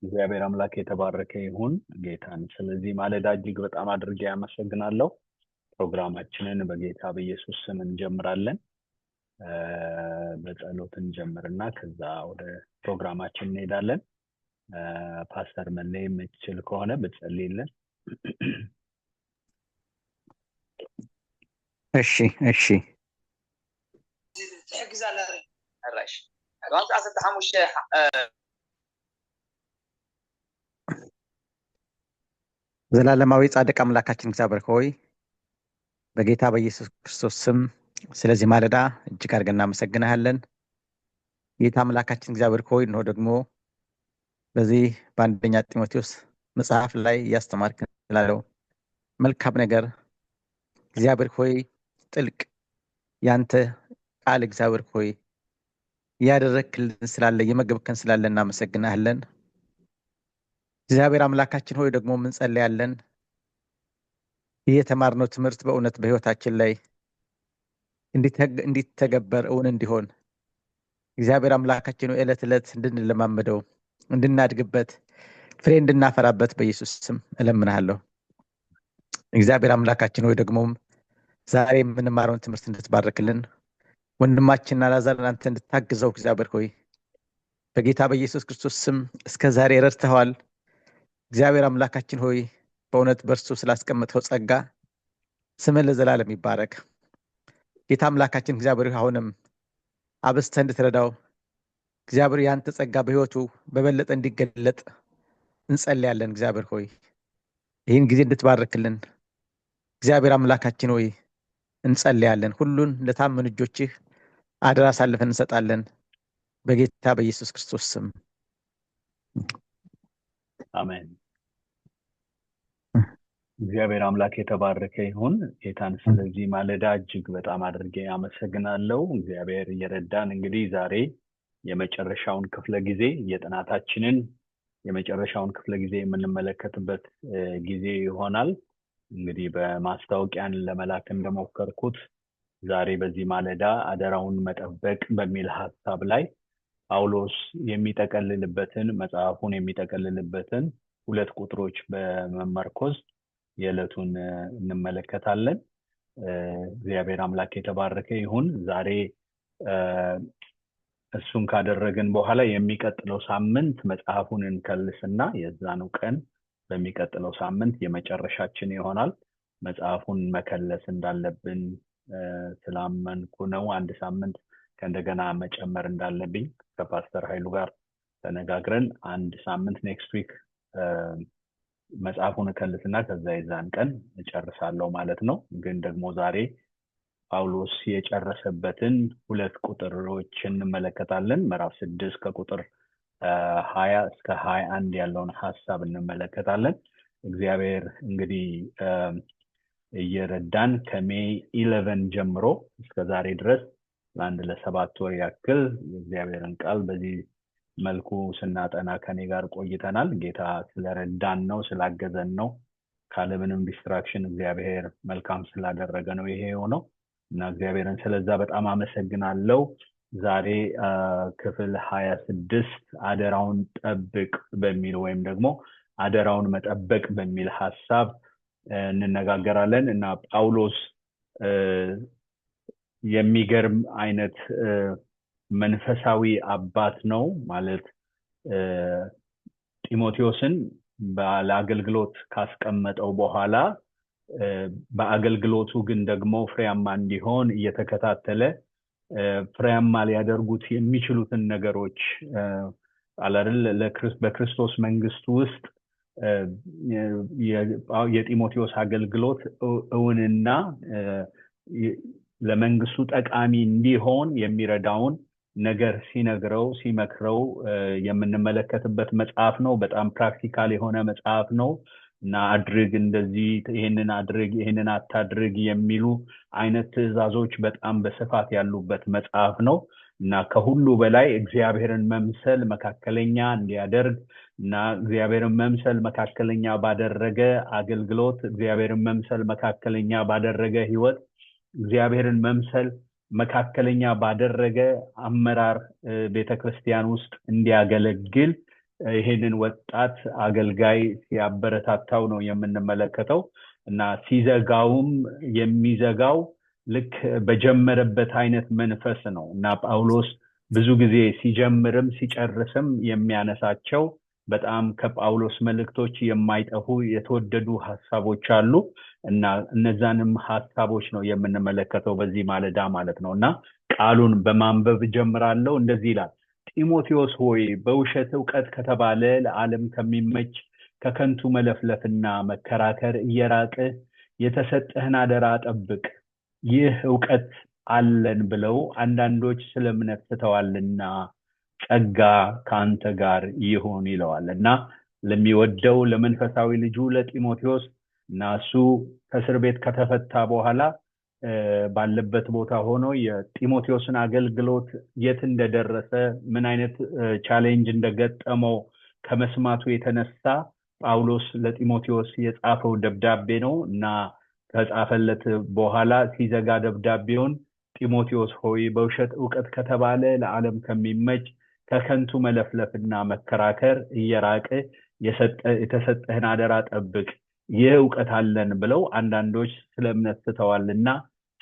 እግዚአብሔር አምላክ የተባረከ ይሁን ጌታን። ስለዚህ ማለዳ እጅግ በጣም አድርጌ ያመሰግናለሁ። ፕሮግራማችንን በጌታ በኢየሱስ ስም እንጀምራለን። በጸሎት እንጀምርና ከዛ ወደ ፕሮግራማችን እንሄዳለን። ፓስተር መለይ የምትችል ከሆነ ብትጸልይልን። እሺ تحجزالها الرش وانت عايز تحمل الشيخ ዘላለማዊ ጻድቅ አምላካችን እግዚአብሔር ሆይ በጌታ በኢየሱስ ክርስቶስ ስም ስለዚህ ማለዳ እጅግ አድርገን እናመሰግናለን። ጌታ አምላካችን እግዚአብሔር ሆይ ነው ደግሞ በዚህ በአንደኛ ጢሞቴዎስ መጽሐፍ ላይ ያስተማርከን ስላለው መልካም ነገር እግዚአብሔር ሆይ ጥልቅ ያንተ ቃል እግዚአብሔር ሆይ ያደረክልን ስላለ የመገብከን ስላለ እናመሰግናለን። እግዚአብሔር አምላካችን ሆይ ደግሞ ምን ጸልያለን የተማርነው ትምህርት በእውነት በህይወታችን ላይ እንዲተገበር እውን እንዲሆን እግዚአብሔር አምላካችን ሆይ ዕለት ዕለት እንድንለማመደው እንድናድግበት ፍሬ እንድናፈራበት በኢየሱስ ስም እለምናለሁ። እግዚአብሔር አምላካችን ሆይ ደግሞ ዛሬ የምንማረውን ትምህርት እንድትባርክልን ወንድማችንና አላዛርን አንተ እንድታግዘው እግዚአብሔር ሆይ በጌታ በኢየሱስ ክርስቶስ ስም እስከ ዛሬ ረድተዋል። እግዚአብሔር አምላካችን ሆይ በእውነት በርሱ ስላስቀመጥከው ጸጋ ስምህ ለዘላለም ይባረክ። ጌታ አምላካችን እግዚአብሔር አሁንም አብስተህ እንድትረዳው እግዚአብሔር ያንተ ጸጋ በህይወቱ በበለጠ እንዲገለጥ እንጸልያለን። እግዚአብሔር ሆይ ይህን ጊዜ እንድትባርክልን እግዚአብሔር አምላካችን ሆይ እንጸልያለን። ሁሉን ለታመኑ እጆችህ አደራ አሳልፈን እንሰጣለን በጌታ በኢየሱስ ክርስቶስ ስም አሜን። እግዚአብሔር አምላክ የተባረከ ይሁን። ጌታን ስለዚህ ማለዳ እጅግ በጣም አድርጌ አመሰግናለሁ። እግዚአብሔር እየረዳን እንግዲህ ዛሬ የመጨረሻውን ክፍለ ጊዜ የጥናታችንን የመጨረሻውን ክፍለ ጊዜ የምንመለከትበት ጊዜ ይሆናል። እንግዲህ በማስታወቂያን ለመላክ እንደሞከርኩት ዛሬ በዚህ ማለዳ አደራውን መጠበቅ በሚል ሐሳብ ላይ ጳውሎስ የሚጠቀልልበትን መጽሐፉን የሚጠቀልልበትን ሁለት ቁጥሮች በመመርኮዝ የዕለቱን እንመለከታለን። እግዚአብሔር አምላክ የተባረከ ይሁን። ዛሬ እሱን ካደረግን በኋላ የሚቀጥለው ሳምንት መጽሐፉን እንከልስና የዛኑ ቀን በሚቀጥለው ሳምንት የመጨረሻችን ይሆናል። መጽሐፉን መከለስ እንዳለብን ስላመንኩ ነው። አንድ ሳምንት ከእንደገና መጨመር እንዳለብኝ ከፓስተር ኃይሉ ጋር ተነጋግረን አንድ ሳምንት ኔክስት ዊክ መጽሐፉን እከልስና ከዛ የዛን ቀን እጨርሳለሁ ማለት ነው። ግን ደግሞ ዛሬ ጳውሎስ የጨረሰበትን ሁለት ቁጥሮች እንመለከታለን። ምዕራፍ 6 ከቁጥር 20 እስከ 21 ያለውን ሐሳብ እንመለከታለን። እግዚአብሔር እንግዲህ እየረዳን ከሜይ 11 ጀምሮ እስከ ዛሬ ድረስ ለ7 ወር ያክል የእግዚአብሔርን ቃል በዚህ መልኩ ስናጠና ከኔ ጋር ቆይተናል። ጌታ ስለረዳን ነው፣ ስላገዘን ነው። ካለምንም ዲስትራክሽን እግዚአብሔር መልካም ስላደረገ ነው ይሄ የሆነው እና እግዚአብሔርን ስለዛ በጣም አመሰግናለሁ። ዛሬ ክፍል 26 አደራውን ጠብቅ በሚል ወይም ደግሞ አደራውን መጠበቅ በሚል ሐሳብ እንነጋገራለን እና ጳውሎስ የሚገርም አይነት መንፈሳዊ አባት ነው ማለት ጢሞቴዎስን ለአገልግሎት ካስቀመጠው በኋላ በአገልግሎቱ ግን ደግሞ ፍሬያማ እንዲሆን እየተከታተለ ፍሬያማ ሊያደርጉት የሚችሉትን ነገሮች አላደል በክርስቶስ መንግስት ውስጥ የጢሞቴዎስ አገልግሎት እውንና ለመንግስቱ ጠቃሚ እንዲሆን የሚረዳውን ነገር ሲነግረው ሲመክረው የምንመለከትበት መጽሐፍ ነው። በጣም ፕራክቲካል የሆነ መጽሐፍ ነው እና አድርግ፣ እንደዚህ፣ ይሄንን አድርግ፣ ይሄንን አታድርግ የሚሉ አይነት ትዕዛዞች በጣም በስፋት ያሉበት መጽሐፍ ነው እና ከሁሉ በላይ እግዚአብሔርን መምሰል መካከለኛ እንዲያደርግ እና እግዚአብሔርን መምሰል መካከለኛ ባደረገ አገልግሎት፣ እግዚአብሔርን መምሰል መካከለኛ ባደረገ ህይወት፣ እግዚአብሔርን መምሰል መካከለኛ ባደረገ አመራር ቤተክርስቲያን ውስጥ እንዲያገለግል ይሄንን ወጣት አገልጋይ ሲያበረታታው ነው የምንመለከተው እና ሲዘጋውም የሚዘጋው ልክ በጀመረበት አይነት መንፈስ ነው እና ጳውሎስ ብዙ ጊዜ ሲጀምርም ሲጨርስም የሚያነሳቸው በጣም ከጳውሎስ መልእክቶች የማይጠፉ የተወደዱ ሐሳቦች አሉ እና እነዛንም ሐሳቦች ነው የምንመለከተው በዚህ ማለዳ ማለት ነውና ቃሉን በማንበብ ጀምራለሁ እንደዚህ ይላል ጢሞቴዎስ ሆይ በውሸት ዕውቀት ከተባለ ለዓለም ከሚመች ከከንቱ መለፍለፍና መከራከር እየራቅህ የተሰጠህን አደራ ጠብቅ ይህ ዕውቀት አለን ብለው አንዳንዶች ስለ እምነት ስተዋልና ጸጋ ካንተ ጋር ይሁን ይለዋልና ለሚወደው ለመንፈሳዊ ልጁ ለጢሞቴዎስ እና እሱ ከእስር ቤት ከተፈታ በኋላ ባለበት ቦታ ሆኖ የጢሞቴዎስን አገልግሎት የት እንደደረሰ ምን አይነት ቻሌንጅ እንደገጠመው ከመስማቱ የተነሳ ጳውሎስ ለጢሞቴዎስ የጻፈው ደብዳቤ ነው እና ከጻፈለት በኋላ ሲዘጋ ደብዳቤውን ጢሞቴዎስ ሆይ በውሸት ዕውቀት ከተባለ ለዓለም ከሚመች ከከንቱ መለፍለፍና መከራከር እየራቀ የተሰጠህን አደራ ጠብቅ ይህ ዕውቀት አለን ብለው አንዳንዶች ስለ እምነት ስተዋልና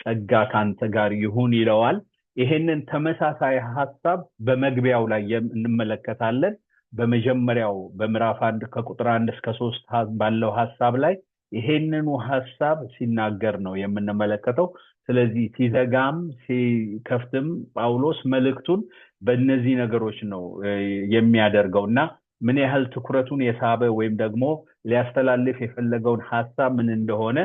ጸጋ ካንተ ጋር ይሁን ይለዋል ይሄንን ተመሳሳይ ሐሳብ በመግቢያው ላይ እንመለከታለን በመጀመሪያው በምዕራፍ 1 ከቁጥር 1 እስከ 3 ባለው ሐሳብ ላይ ይሄንኑ ሐሳብ ሲናገር ነው የምንመለከተው ስለዚህ ሲዘጋም ሲከፍትም ጳውሎስ መልእክቱን በእነዚህ ነገሮች ነው የሚያደርገውና ምን ያህል ትኩረቱን የሳበ ወይም ደግሞ ሊያስተላልፍ የፈለገውን ሐሳብ ምን እንደሆነ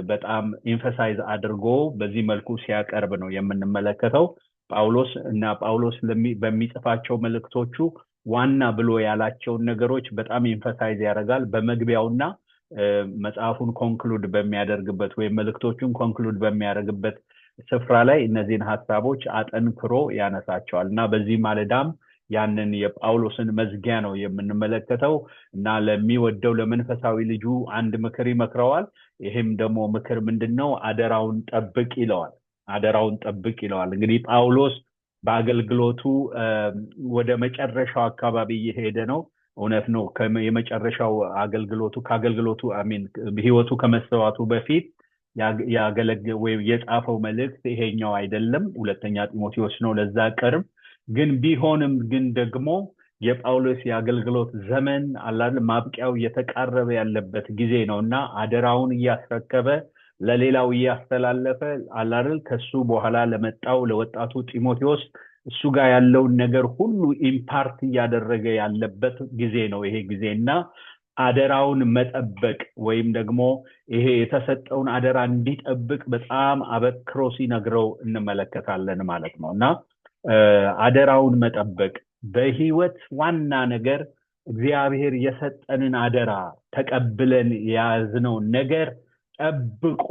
በጣም ኤምፋሳይዝ አድርጎ በዚህ መልኩ ሲያቀርብ ነው የምንመለከተው ጳውሎስ በሚጽፋቸው መልእክቶቹ ዋና ብሎ ያላቸውን ነገሮች በጣም ኤምፋሳይዝ ያደርጋል በመግቢያውና መጽሐፉን ኮንክሉድ በሚያደርግበት ወይ መልእክቶቹን ኮንክሉድ በሚያደርግበት ስፍራ ላይ እነዚህን ሐሳቦች አጠንክሮ ያነሳቸዋልና በዚህ ማለዳም ያንን የጳውሎስን መዝጊያ ነው የምንመለከተው እና ለሚወደው ለመንፈሳዊ ልጁ አንድ ምክር ይመክረዋል ይሄም ደግሞ ምክር ምንድነው አደራውን ጠብቅ ይለዋል እንግዲህ ጳውሎስ በአገልግሎቱ ወደ መጨረሻው አካባቢ እየሄደ ነው እውነት ነው የመጨረሻው ከአገልግሎቱ ህይወቱ ከመሰዋቱ በፊት የጻፈው መልእክት ይሄኛው አይደለም ሁለተኛ ጢሞቴዎስ ነው ለዛ ቅርብ ግን ቢሆንም ግን ደግሞ የጳውሎስ የአገልግሎት ዘመን አላል ማብቂያው እየተቃረበ ያለበት ጊዜ ነውና አደራውን እያስረከበ ለሌላው እያስተላለፈ አላል ከሱ በኋላ ለመጣው ለወጣቱ ጢሞቴዎስ እሱ ጋር ያለውን ነገር ሁሉ ኢምፓርት እያደረገ ያለበት ጊዜ ነው ይሄ ጊዜና አደራውን መጠበቅ ወይም ደግሞ ይሄ የተሰጠውን አደራ እንዲጠብቅ በጣም አበክሮ ሲነግረው እንመለከታለን ማለት ነውና አደራውን መጠበቅ በህይወት ዋና ነገር እግዚአብሔር የሰጠንን አደራ ተቀብለን ያዝነው ነገር ጠብቆ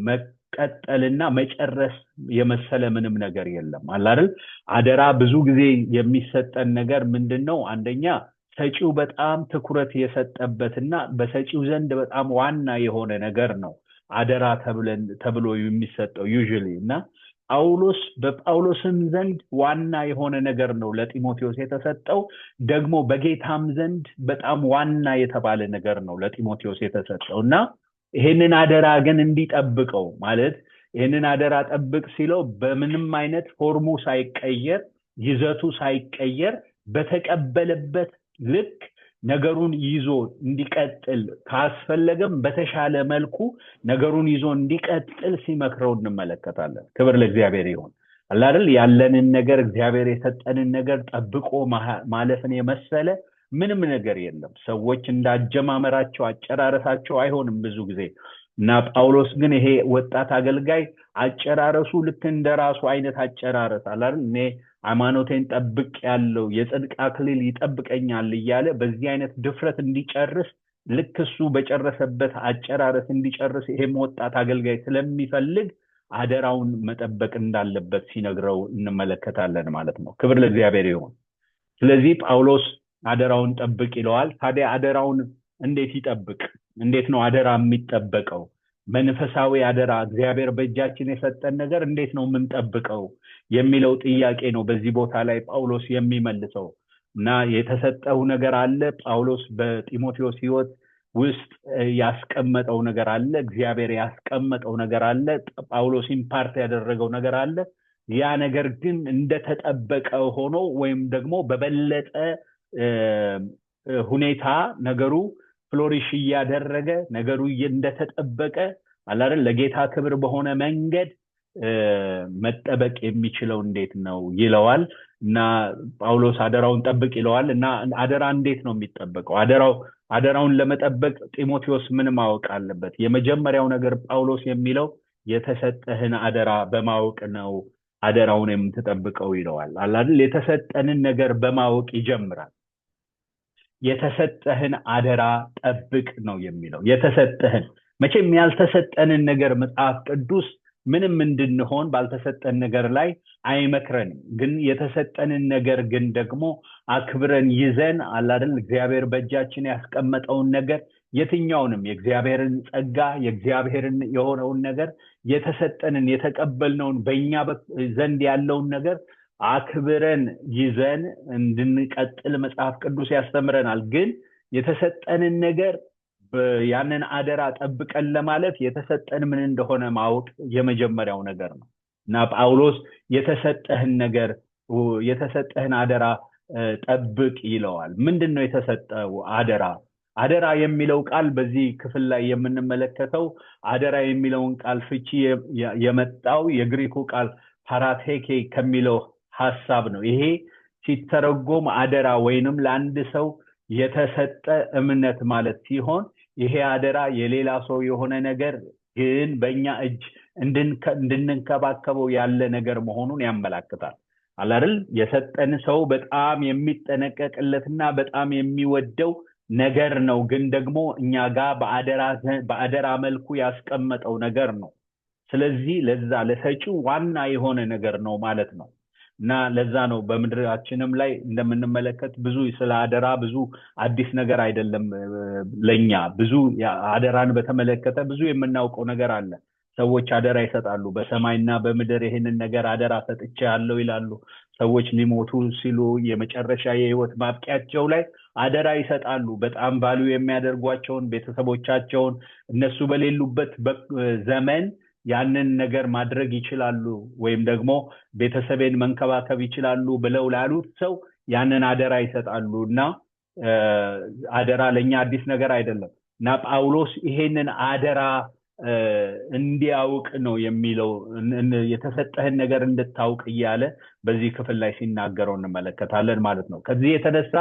መቀጠልና መጨረስ የመሰለ ምንም ነገር የለም አይደል አደራ ብዙ ጊዜ የሚሰጠን ነገር ምንድነው አንደኛ ሰጪው በጣም ትኩረት የሰጠበትና በሰጪው ዘንድ በጣም ዋና የሆነ ነገር ነው አደራ ተብሎ የሚሰጠው ዩዥሊ እና በጳውሎስም ዘንድ ዋና የሆነ ነገር ነው ለጢሞቴዎስ የተሰጠው ደግሞ በጌታም ዘንድ በጣም ዋና የተባለ ነገር ነው ለጢሞቴዎስ የተሰጠውና ይሄንን አደራ ግን እንዲጠብቀው ማለት ይሄንን አደራ ጠብቅ ሲለው በምንም አይነት ፎርሙ ሳይቀየር ይዘቱ ሳይቀየር በተቀበለበት ልክ ነገሩን ይዞ እንዲቀጥል ካስፈለገም በተሻለ መልኩ ነገሩን ይዞ እንዲቀጥል ሲመክረው እንመለከታለን ክብር ለእግዚአብሔር ይሁን አይደል ያለንን ነገር እግዚአብሔር የሰጠንን ነገር ጠብቆ ማለፍን የመሰለ ምንም ነገር የለም ሰዎች እንዳጀማመራቸው አጨራረሳቸው አይሆንም ብዙ ጊዜ እና ጳውሎስ ግን ይሄ ወጣት አገልጋይ አጨራረሱ ልክ እንደራሱ አይነት አጨራረስ አይደል እኔ ሃይማኖቴን ጠብቅ ያለው የጽድቅ አክሊል ይጠብቀኛል እያለ በዚህ አይነት ድፍረት እንዲጨርስ ልክ እሱ በጨረሰበት አጨራረስ እንዲጨርስ ይሄም ወጣት አገልጋይ ስለሚፈልግ አደራውን መጠበቅ እንዳለበት ሲነግረው እንመለከታለን ማለት ነው ክብር ለእግዚአብሔር ይሁን ስለዚህ ጳውሎስ አደራውን ጠብቅ ይለዋል ታዲያ አደራውን እንዴት ይጠብቅ እንዴት ነው አደራ የሚጠበቀው መንፈሳዊ አደራ እግዚአብሔር በእጃችን የሰጠን ነገር እንዴት ነው የምንጠብቀው የሚለው ጥያቄ ነው በዚህ ቦታ ላይ ጳውሎስ የሚመልሰው እና የተሰጠው ነገር አለ። ጳውሎስ በጢሞቴዎስ ሕይወት ውስጥ ያስቀመጠው ነገር አለ። እግዚአብሔር ያስቀመጠው ነገር አለ። ጳውሎስ ኢምፓርት ያደረገው ነገር አለ። ያ ነገር ግን እንደተጠበቀ ሆኖ ወይም ደግሞ በበለጠ ሁኔታ ነገሩ ፍሎሪሽ እያደረገ ነገሩ እንደተጠበቀ አላረን ለጌታ ክብር በሆነ መንገድ መጠበቅ የሚችለው እንዴት ነው ይለዋል። እና ጳውሎስ አደራውን ጠብቅ ይለዋል። እና አደራ እንዴት ነው የሚጠበቀው? አደራውን ለመጠበቅ ጢሞቴዎስ ምን ማወቅ አለበት? የመጀመሪያው ነገር ጳውሎስ የሚለው የተሰጠህን አደራ በማወቅ ነው አደራውን የምትጠብቀው ይለዋል። አይደል? የተሰጠንን ነገር በማወቅ ይጀምራል። የተሰጠህን አደራ ጠብቅ ነው የሚለው። የተሰጠህን መቼም ያልተሰጠንን ነገር መጽሐፍ ቅዱስ ምንም እንድንሆን ባልተሰጠን ነገር ላይ አይመክረንም። ግን የተሰጠንን ነገር ግን ደግሞ አክብረን ይዘን አይደል እግዚአብሔር በእጃችን ያስቀመጠውን ነገር የትኛውንም የእግዚአብሔርን ጸጋ የእግዚአብሔርን የሆነውን ነገር የተሰጠንን የተቀበልነውን በእኛ ዘንድ ያለውን ነገር አክብረን ይዘን እንድንቀጥል መጽሐፍ ቅዱስ ያስተምረናል። ግን የተሰጠንን ነገር ያንን አደራ ጠብቀን ለማለት የተሰጠን ምን እንደሆነ ማወቅ የመጀመሪያው ነገር ነው። እና ጳውሎስ የተሰጠህን አደራ ጠብቅ ይለዋል። ምንድነው የተሰጠው አደራ? አደራ የሚለው ቃል በዚህ ክፍል ላይ የምንመለከተው አደራ የሚለውን ቃል ፍቺ የመጣው የግሪኩ ቃል ፓራቴኬ ከሚለው ሐሳብ ነው። ይሄ ሲተረጎም አደራ ወይንም ለአንድ ሰው የተሰጠ እምነት ማለት ሲሆን ይሄ አደራ የሌላ ሰው የሆነ ነገር ግን በእኛ እጅ እንድንከባከበው ያለ ነገር መሆኑን ያመለክታል። አይደል? የሰጠን ሰው በጣም የሚጠነቀቅለትና በጣም የሚወደው ነገር ነው። ግን ደግሞ እኛ ጋር በአደራ መልኩ ያስቀመጠው ነገር ነው። ስለዚህ ለዛ ለሰጪው ዋና የሆነ ነገር ነው ማለት ነው። እና ለዛ ነው በምድራችንም ላይ እንደምንመለከት ብዙ ስለ አደራ ብዙ አዲስ ነገር አይደለም ለኛ። ብዙ አደራን በተመለከተ ብዙ የምናውቀው ነገር አለ። ሰዎች አደራ ይሰጣሉ። በሰማይና በምድር ይሄንን ነገር አደራ ሰጥቻለሁ ይላሉ። ሰዎች ሊሞቱ ሲሉ የመጨረሻ የህይወት ማብቂያቸው ላይ አደራ ይሰጣሉ። በጣም ቫልዩ የሚያደርጓቸውን ቤተሰቦቻቸውን እነሱ በሌሉበት ዘመን ያንን ነገር ማድረግ ይችላሉ ወይም ደግሞ ቤተሰቤን መንከባከብ ይችላሉ ብለው ላሉት ሰው ያንን አደራ ይሰጣሉ። እና አደራ ለኛ አዲስ ነገር አይደለም። እና ጳውሎስ ይሄንን አደራ እንዲያውቅ ነው የሚለው። የተሰጠህን ነገር እንድታውቅ እያለ በዚህ ክፍል ላይ ሲናገረው እንመለከታለን ማለት ነው። ከዚህ የተነሳ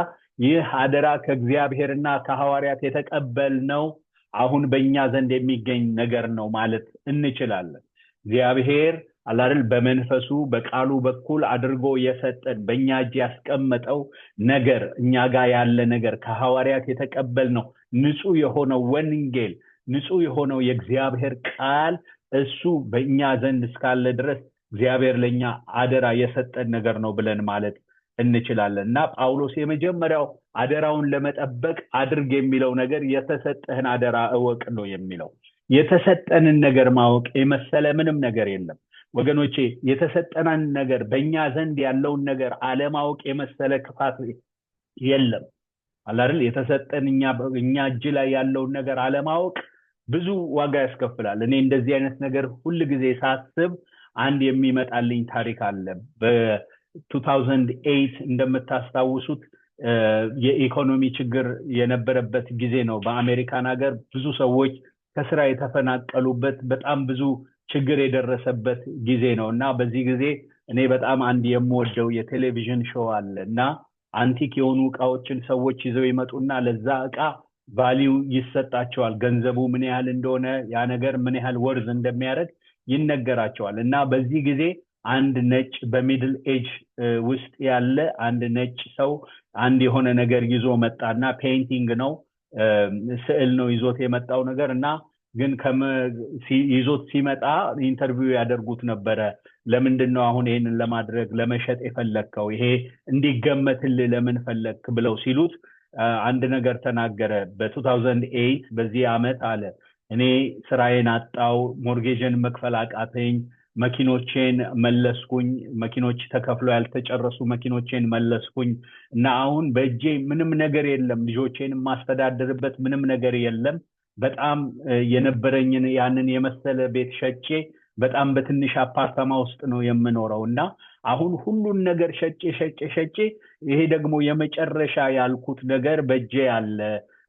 ይህ አደራ ከእግዚአብሔርና ከሐዋርያት የተቀበልነው አሁን በእኛ ዘንድ የሚገኝ ነገር ነው ማለት እንችላለን። እግዚአብሔር አይደል በመንፈሱ በቃሉ በኩል አድርጎ የሰጠን በእኛ እጅ ያስቀመጠው ነገር እኛ ጋር ያለ ነገር ከሐዋርያት የተቀበልነው ንጹህ የሆነው ወንጌል ንጹህ የሆነው የእግዚአብሔር ቃል እሱ በእኛ ዘንድ እስካለ ድረስ እግዚአብሔር ለኛ አደራ የሰጠን ነገር ነው ብለን ማለት እንችላለን። እና ጳውሎስ የመጀመሪያው አደራውን ለመጠበቅ አድርግ የሚለው ነገር የተሰጠህን አደራ እወቅ ነው የሚለው። የተሰጠንን ነገር ማወቅ የመሰለ ምንም ነገር የለም ወገኖቼ። የተሰጠንን ነገር በእኛ ዘንድ ያለውን ነገር አለማወቅ የመሰለ ክፋት የለም አይደል? የተሰጠን እኛ እጅ ላይ ያለውን ነገር አለማወቅ ብዙ ዋጋ ያስከፍላል። እኔ እንደዚህ አይነት ነገር ሁሉ ጊዜ ሳስብ አንድ የሚመጣልኝ ታሪክ አለ። በ2008 እንደምታስታውሱት የኢኮኖሚ ችግር የነበረበት ጊዜ ነው። በአሜሪካን ሀገር ብዙ ሰዎች ከስራ የተፈናቀሉበት በጣም ብዙ ችግር የደረሰበት ጊዜ ነው። እና በዚህ ጊዜ እኔ በጣም አንድ የምወደው የቴሌቪዥን ሾው አለ እና አንቲክ የሆኑ እቃዎችን ሰዎች ይዘው ይመጡና ለዛ እቃ ቫልዩ ይሰጣቸዋል። ገንዘቡ ምን ያህል እንደሆነ ያ ነገር ምን ያህል ወርዝ እንደሚያደርግ ይነገራቸዋል። እና በዚህ ጊዜ አንድ ነጭ በሚድል ኤጅ ውስጥ ያለ አንድ ነጭ ሰው አንድ የሆነ ነገር ይዞ መጣና ፔይንቲንግ ነው ስዕል ነው ይዞት የመጣው ነገር እና ግን ይዞት ሲመጣ ኢንተርቪው ያደርጉት ነበረ። ለምንድነው አሁን ይሄንን ለማድረግ ለመሸጥ የፈለከው? ይሄ እንዲገመትልህ ለምን ፈለክ ብለው ሲሉት አንድ ነገር ተናገረ። በ2008 በዚህ ዓመት አለ እኔ ስራዬን አጣው፣ ሞርጌጅን መክፈል አቃተኝ፣ መኪኖቼን መለስኩኝ መኪኖች ተከፍሎ ያልተጨረሱ መኪኖቼን መለስኩኝ እና አሁን በእጄ ምንም ነገር የለም ልጆቼን ማስተዳደርበት ምንም ነገር የለም በጣም የነበረኝን ያንን የመሰለ ቤት ሸጬ በጣም በትንሽ አፓርታማ ውስጥ ነው የምኖረውና አሁን ሁሉን ነገር ሸጬ ይሄ ደግሞ የመጨረሻ ያልኩት ነገር በእጄ ያለ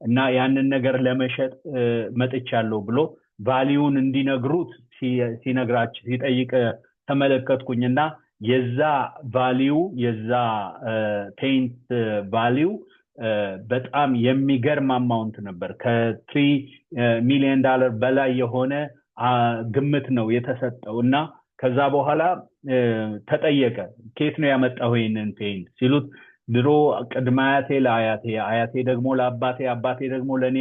እና ያንን ነገር ለመሸጥ መጥቻለሁ ብሎ ቫልዩን እንዲነግሩት ሲነግራችሁ ሲጠይቅ ተመለከትኩኝና የዛ ቫልዩ የዛ ፔይንት ቫልዩ በጣም የሚገርም አማውንት ነበር ከ3 ሚሊዮን ዶላር በላይ የሆነ ግምት ነው የተሰጠውና ከዛ በኋላ ተጠየቀ ከየት ነው ያመጣው ይሄንን ፔይንት ሲሉት ድሮ ቅድማያቴ ለአያቴ ደግሞ ለአባቴ ደግሞ ለኔ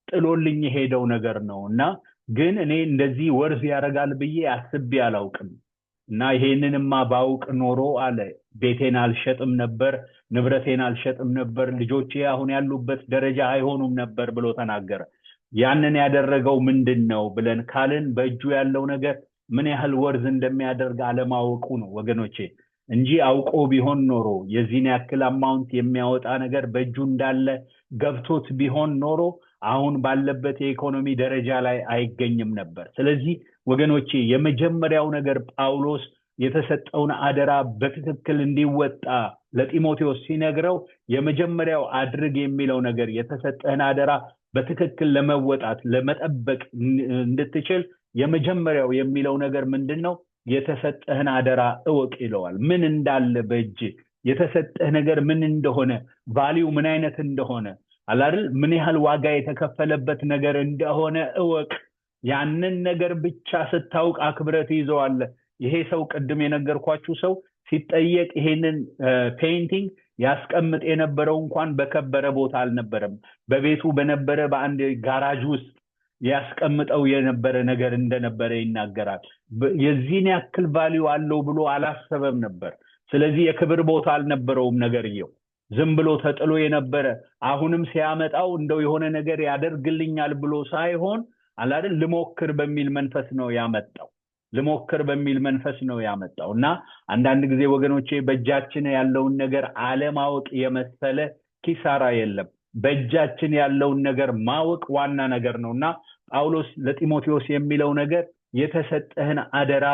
ጥሎልኝ ሄደው ነገር ነውና ግን እኔ እንደዚህ ወርዝ ያረጋል ብዬ አስቤ አላውቅም እና ይሄንንማ ባውቅ ኖሮ አለ ቤቴን አልሸጥም ነበር ንብረቴን አልሸጥም ነበር ልጆቼ አሁን ያሉበት ደረጃ አይሆኑም ነበር ብሎ ተናገረ ያንን ያደረገው ምንድነው ብለን ካልን በእጁ ያለው ነገር ምን ያህል ወርዝ እንደሚያደርግ አለማወቁ ነው ወገኖቼ እንጂ አውቆ ቢሆን ኖሮ የዚህን ያክል አማውንት የሚያወጣ ነገር በእጁ እንዳለ ገብቶት ቢሆን ኖሮ አሁን ባለበት የኢኮኖሚ ደረጃ ላይ አይገኝም ነበር ስለዚህ ወገኖቼ የመጀመሪያው ነገር ጳውሎስ የተሰጠውን አደራ በትክክል እንዲወጣ ለጢሞቴዎስ ሲነግረው የመጀመሪያው አድርግ የሚለው ነገር የተሰጠህን አደራ በትክክል ለመወጣት ለመጠበቅ እንድትችል የመጀመሪያው የሚለው ነገር ምንድነው የተሰጠህን አደራ እወቅ ይለዋል ምን እንዳለ በእጅ የተሰጠህ ነገር ምን እንደሆነ ቫልዩ ምን አይነት እንደሆነ አላል ምን ያህል ዋጋ የተከፈለበት ነገር እንደሆነ እወቅ ያንን ነገር ብቻ ስታውቅ አክብረት ይዘዋል ይሄ ሰው ቀድም የነገርኳችሁ ሰው ሲጠየቅ ይሄንን ፔይንቲንግ ያስቀምጥ የነበረው እንኳን በከበረ ቦታ አልነበረም በቤቱ በነበረ በአንድ ጋራጅ ውስጥ ያስቀምጠው የነበረ ነገር እንደነበረ ይናገራል የዚህን ያክል ቫልዩ አለው ብሎ አላሰበም ነበር ስለዚህ የክብር ቦታ አልነበረውም ነገርየው ዝም ብሎ ተጥሎ የነበረ አሁንም ሲያመጣው እንደው የሆነ ነገር ያደርግልኛል ብሎ ሳይሆን አላደል ልሞክር በሚል መንፈስ ነው ያመጣውና አንዳንድ ጊዜ ወገኖቼ በእጃችን ያለውን ነገር አለማወቅ የመሰለ ኪሳራ የለም በእጃችን ያለውን ነገር ማወቅ ዋና ነገር ነውና ጳውሎስ ለጢሞቴዎስ የሚለው ነገር የተሰጠህን አደራ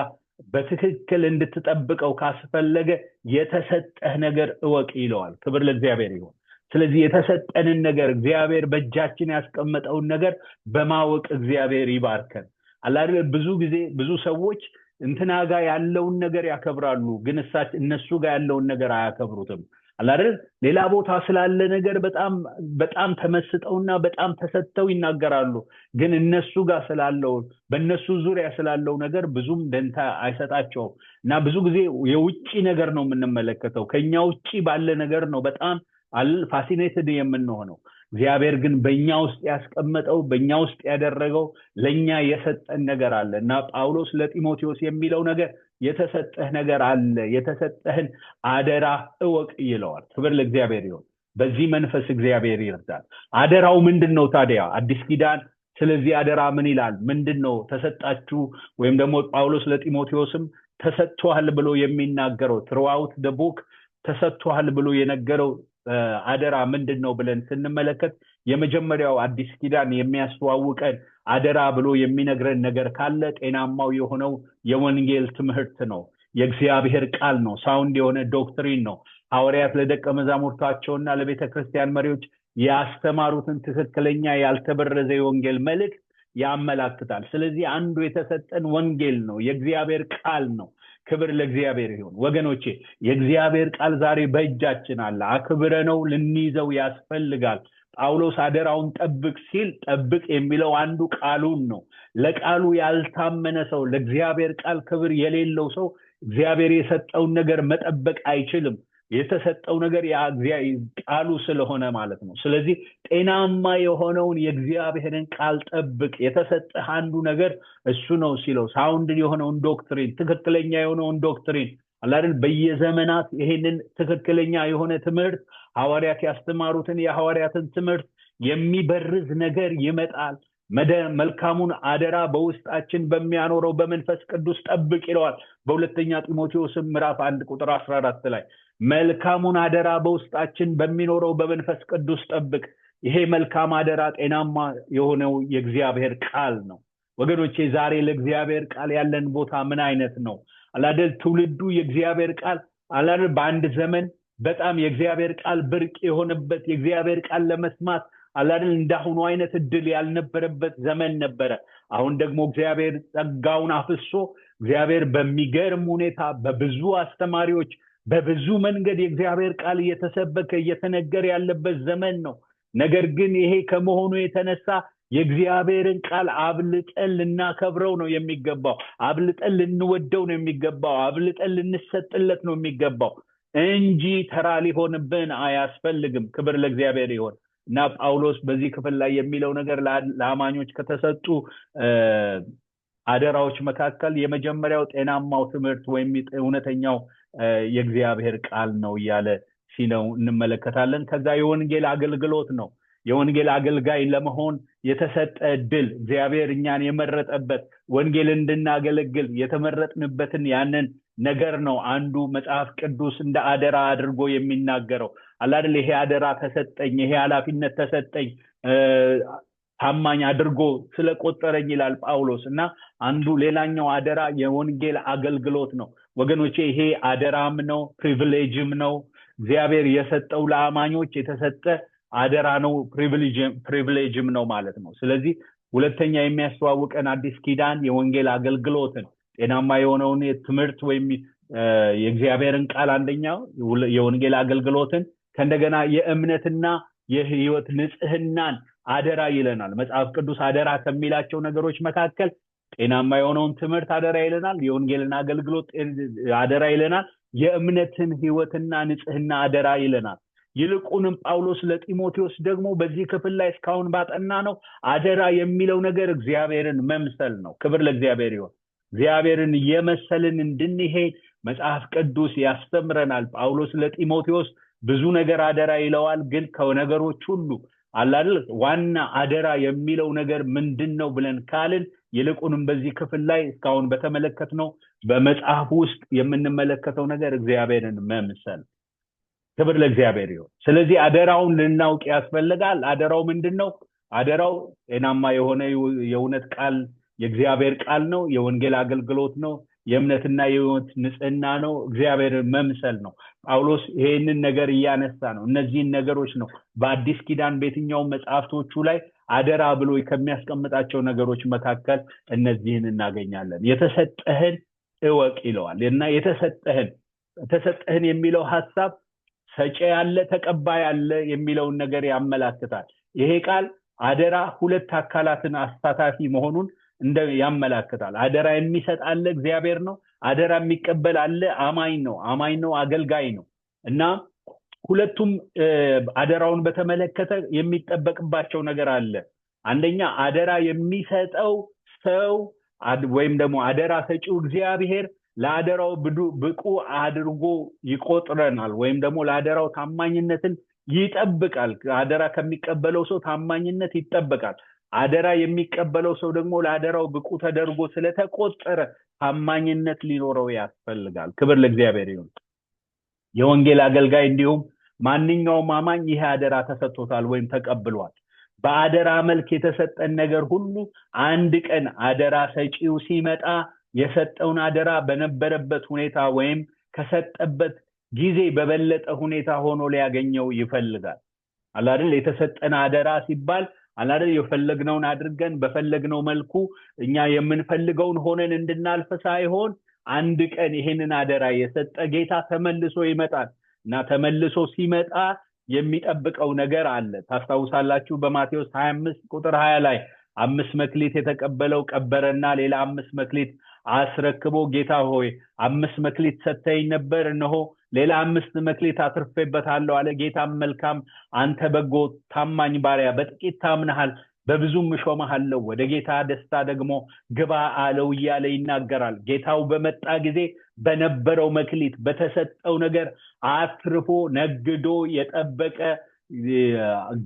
በትክክል እንድትጠብቀው ካስፈለገ የተሰጠህ ነገር እወቅ ይለዋል ክብር ለእግዚአብሔር ይሁን ስለዚህ የተሰጠንን ነገር እግዚአብሔር በእጃችን ያስቀመጠውን ነገር በማወቅ እግዚአብሔር ይባርከን አላህ ብዙ ጊዜ ብዙ ሰዎች እንትና ጋር ያለውን ነገር ያከብራሉ ግን እነሱ ጋር ያለውን ነገር አያከብሩትም አላህ ሌላ ቦታ ስላለ ነገር በጣም ተመስጠውና በጣም ተሰጥተው ይናገራሉ ግን እነሱ ጋር ስላለው በእነሱ ዙሪያ ስላለው ነገር ብዙም ደንታ አይሰጣቸው እና ብዙ ጊዜ የውጪ ነገር ነው የምንመለከተው ከኛ ውጪ ባለ ነገር ነው በጣም ፋሲኔትድ የምንሆነው እግዚአብሔር ግን በእኛ ውስጥ ያስቀመጠው በእኛ ውስጥ ያደረገው ለኛ የሰጠን ነገር አለና ጳውሎስ ለጢሞቴዎስ የሚለው ነገር የተሰጠህ ነገር አለ የተሰጠህን አደራ እወቅ ይለዋል ክብር ለእግዚአብሔር ይሁን በዚህ መንፈስ እግዚአብሔር ይርዳል አደራው ምንድነው ታዲያ አዲስ ኪዳን ስለዚህ አደራ ምን ይላል ምንድነው ተሰጣችሁ ወይም ደግሞ ጳውሎስ ለጢሞቴዎስም ተሰጥቷል ብሎ የሚናገረው throughout the book ተሰጥቷል ብሎ የነገረው አደራ ምንድነው ብለን ስንመለከት የመጀመሪያው አዲስ ኪዳን የሚያስተዋውቀን አደራ ብሎ የሚነግረን ነገር ካለ ጤናማው የሆነው የወንጌል ትምህርት ነው የእግዚአብሔር ቃል ነው ሳውንድ የሆነ ዶክትሪን ነው ሐዋርያት ለደቀ መዛሙርታቸውና ለቤተክርስቲያን መሪዎች ያስተማሩትን ትክክለኛ ያልተበረዘ የወንጌል መልእክት ያመላክታል ስለዚህ አንዱ የተሰጠን ወንጌል ነው የእግዚአብሔር ቃል ነው ክብር ለእግዚአብሔር ይሁን ወገኖቼ የእግዚአብሔር ቃል ዛሬ በእጃችን አለ አክብረነው ልንይዘው ያስፈልጋል ጳውሎስ አደራውን ጠብቅ ሲል ጠብቅ የሚለው አንዱ ቃሉን ነው ለቃሉ ያልታመነ ሰው ለእግዚአብሔር ቃል ክብር የሌለው ሰው እግዚአብሔር የሰጠውን ነገር መጠበቅ አይችልም የተሰጠው ነገር ቃሉ ስለሆነ ማለት ነው ስለዚህ ጤናማ የሆነውን የእግዚአብሔርን ቃል ጠብቅ የተሰጠህ አንዱ ነገር እሱ ነው ሲለው ሳውንድ የሆነውን ዶክትሪን ትክክለኛ የሆነውን ዶክትሪን አላደል በየዘመናት ይሄንን ትክክለኛ የሆነ ትምህርት ሐዋርያት ያስተማሩትን የሐዋርያትን ትምህርት የሚበርዝ ነገር ይመጣል መልካሙን አደራ በውስጣችን በሚያኖረው በመንፈስ ቅዱስ ጠብቅ ይለዋል በሁለተኛ ጢሞቴዎስ ምዕራፍ 1 ቁጥር 14 ላይ መልካሙን አደራ በውስጣችን በሚኖረው በመንፈስ ቅዱስ ጠብቅ። ይሄ መልካም አደራ ጤናማ የሆነው የእግዚአብሔር ቃል ነው። ወገኖቼ ዛሬ ለእግዚአብሔር ቃል ያለን ቦታ ምን አይነት ነው? አላደል ትውልዱ የእግዚአብሔር ቃል አላደል በአንድ ዘመን በጣም የእግዚአብሔር ቃል ብርቅ የሆነበት የእግዚአብሔር ቃል ለመስማት አላደል እንዳሁኑ አይነት እድል ያልነበረበት ዘመን ነበረ። አሁን ደግሞ እግዚአብሔር ጸጋውን አፍሶ እግዚአብሔር በሚገርም ሁኔታ በብዙ አስተማሪዎች በብዙ መንገድ የእግዚአብሔር ቃል እየተሰበከ እየተነገረ ያለበት ዘመን ነው። ነገር ግን ይሄ ከመሆኑ የተነሳ የእግዚአብሔርን ቃል አብልጠን ልናከብረው ነው የሚገባው፣ አብልጠን ልንወደው ነው የሚገባው፣ አብልጠን ልንሰጥለት ነው የሚገባው እንጂ ተራ ሊሆንብን አያስፈልግም። ክብር ለእግዚአብሔር ይሁን። እና ጳውሎስ በዚህ ክፍል ላይ የሚለው ነገር ለአማኞች ከተሰጡ አደራዎች መካከል የመጀመሪያው ጤናማው ትምህርት ወይም እውነተኛው የእግዚአብሔር ቃል ነው እያለ ሲለው እንመለከታለን። ከዛ የወንጌል አገልግሎት ነው። የወንጌል አገልጋይ ለመሆን የተሰጠ እድል እግዚአብሔር እኛን የመረጠበት ወንጌል እንድናገለግል የተመረጥንበትን ያንን ነገር ነው አንዱ መጽሐፍ ቅዱስ እንደ አደራ አድርጎ የሚናገረው። አላደል ይሄ አደራ ተሰጠኝ፣ ይሄ ኃላፊነት ተሰጠኝ ታማኝ አድርጎ ስለቆጠረኝ ይላል ጳውሎስ። እና አንዱ ሌላኛው አደራ የወንጌል አገልግሎት ነው። ወገኖቼ ይሄ አደራም ነው ፕሪቪሌጅም ነው። እግዚአብሔር የሰጠው ለአማኞች የተሰጠ አደራ ነው፣ ፕሪቪሌጅም ነው ማለት ነው። ስለዚህ ሁለተኛ የሚያስተዋውቀን አዲስ ኪዳን የወንጌል አገልግሎትን ጤናማ የሆነውን ትምህርት ወይም የእግዚአብሔርን ቃል አንደኛው የወንጌል አገልግሎትን ከእንደገና የእምነትና የህይወት ንጽህናን አደራ ይለናል። መጽሐፍ ቅዱስ አደራ ከሚላቸው ነገሮች መካከል ጤናማ የሆነውን ትምህርት አደራ ይለናል፣ የወንጌልን አገልግሎት አደራ ይለናል፣ የእምነትን ህይወትና ንጽህና አደራ ይለናል። ይልቁንም ጳውሎስ ለጢሞቴዎስ ደግሞ በዚህ ክፍል ላይ እስካሁን ባጠና ነው አደራ የሚለው ነገር እግዚአብሔርን መምሰል ነው። ክብር ለእግዚአብሔር ይሁን። እግዚአብሔርን የመሰልን እንድንሄድ መጽሐፍ ቅዱስ ያስተምረናል። ጳውሎስ ለጢሞቴዎስ ብዙ ነገር አደራ ይለዋል። ግን ከነገሮች ሁሉ አላል ዋና አደራ የሚለው ነገር ምንድነው ብለን ካልን ይልቁንም በዚህ ክፍል ላይ እስካሁን በተመለከትነው በመጽሐፍ ውስጥ የምንመለከተው ነገር እግዚአብሔርን መምሰል። ክብር ለእግዚአብሔር ይሁን። ስለዚህ አደራውን ልናውቅ ያስፈልጋል። አደራው ምንድነው? አደራው ጤናማ የሆነ የእውነት ቃል የእግዚአብሔር ቃል ነው፣ የወንጌል አገልግሎት ነው፣ የእምነትና የህይወት ንጽህና ነው፣ እግዚአብሔርን መምሰል ነው። ጳውሎስ ይሄንን ነገር እያነሳ ነው። እነዚህን ነገሮች ነው በአዲስ ኪዳን በየትኛው መጽሐፍቶቹ ላይ አደራ ብሎ ከሚያስቀምጣቸው ነገሮች መካከል እነዚህን እናገኛለን። የተሰጠህን እወቅ ይለዋል። እና የተሰጠህን የሚለው ሐሳብ ሰጪ ያለ ተቀባይ ያለ የሚለውን ነገር ያመላክታል። ይሄ ቃል አደራ ሁለት አካላትን አሳታፊ መሆኑን ያመላክታል። አደራ የሚሰጥ አለ እግዚአብሔር ነው፣ አደራ የሚቀበል አለ አማኝ ነው አገልጋይ ነው። እና ሁለቱም አደራውን በተመለከተ የሚጠበቅባቸው ነገር አለ። አንደኛ አደራ የሚሰጠው ሰው ወይም ደግሞ አደራ ሰጪው እግዚአብሔር ለአደራው ብቁ አድርጎ ይቆጥረናል ወይም ደግሞ ለአደራው ታማኝነትን ይጠብቃል። አደራ ከሚቀበለው ሰው ታማኝነት ይጠበቃል። አደራ የሚቀበለው ሰው ደግሞ ለአደራው ብቁ ተደርጎ ስለተቆጠረ ታማኝነት ሊኖረው ያስፈልጋል። ክብር ለእግዚአብሔር ይሁን። የወንጌል አገልጋይ እንዲሁም ማንኛውም አማኝ ይሄ አደራ ተሰጥቶታል ወይም ተቀብሏል። በአደራ መልክ የተሰጠን ነገር ሁሉ አንድ ቀን አደራ ሰጪው ሲመጣ የሰጠውን አደራ በነበረበት ሁኔታ ወይም ከሰጠበት ጊዜ በበለጠ ሁኔታ ሆኖ ሊያገኘው ይፈልጋል። አላደል የተሰጠን አደራ ሲባል አላደል የፈለግነውን አድርገን በፈለግነው መልኩ እኛ የምንፈልገውን ሆነን እንድናልፍ ሳይሆን አንድ ቀን ይሄንን አደራ የሰጠ ጌታ ተመልሶ ይመጣል እና ተመልሶ ሲመጣ የሚጠብቀው ነገር አለ። ታስታውሳላችሁ በማቴዎስ 25 ቁጥር 20 ላይ 5 መክሊት የተቀበለው ቀበረና ሌላ 5 መክሊት አስረክቦ ጌታ ሆይ 5 መክሊት ሰጠኝ ነበር፣ እነሆ ሌላ 5 መክሊት አትርፌበታለሁ አለ። ጌታም መልካም አንተ በጎ ታማኝ ባሪያ በጥቂት ታምነሃል፣ በብዙም እሾምሃለሁ፣ ወደ ጌታ ደስታ ደግሞ ግባ አለው እያለ ይናገራል። ጌታው በመጣ ጊዜ በነበረው መክሊት በተሰጠው ነገር አትርፎ ነግዶ የጠበቀ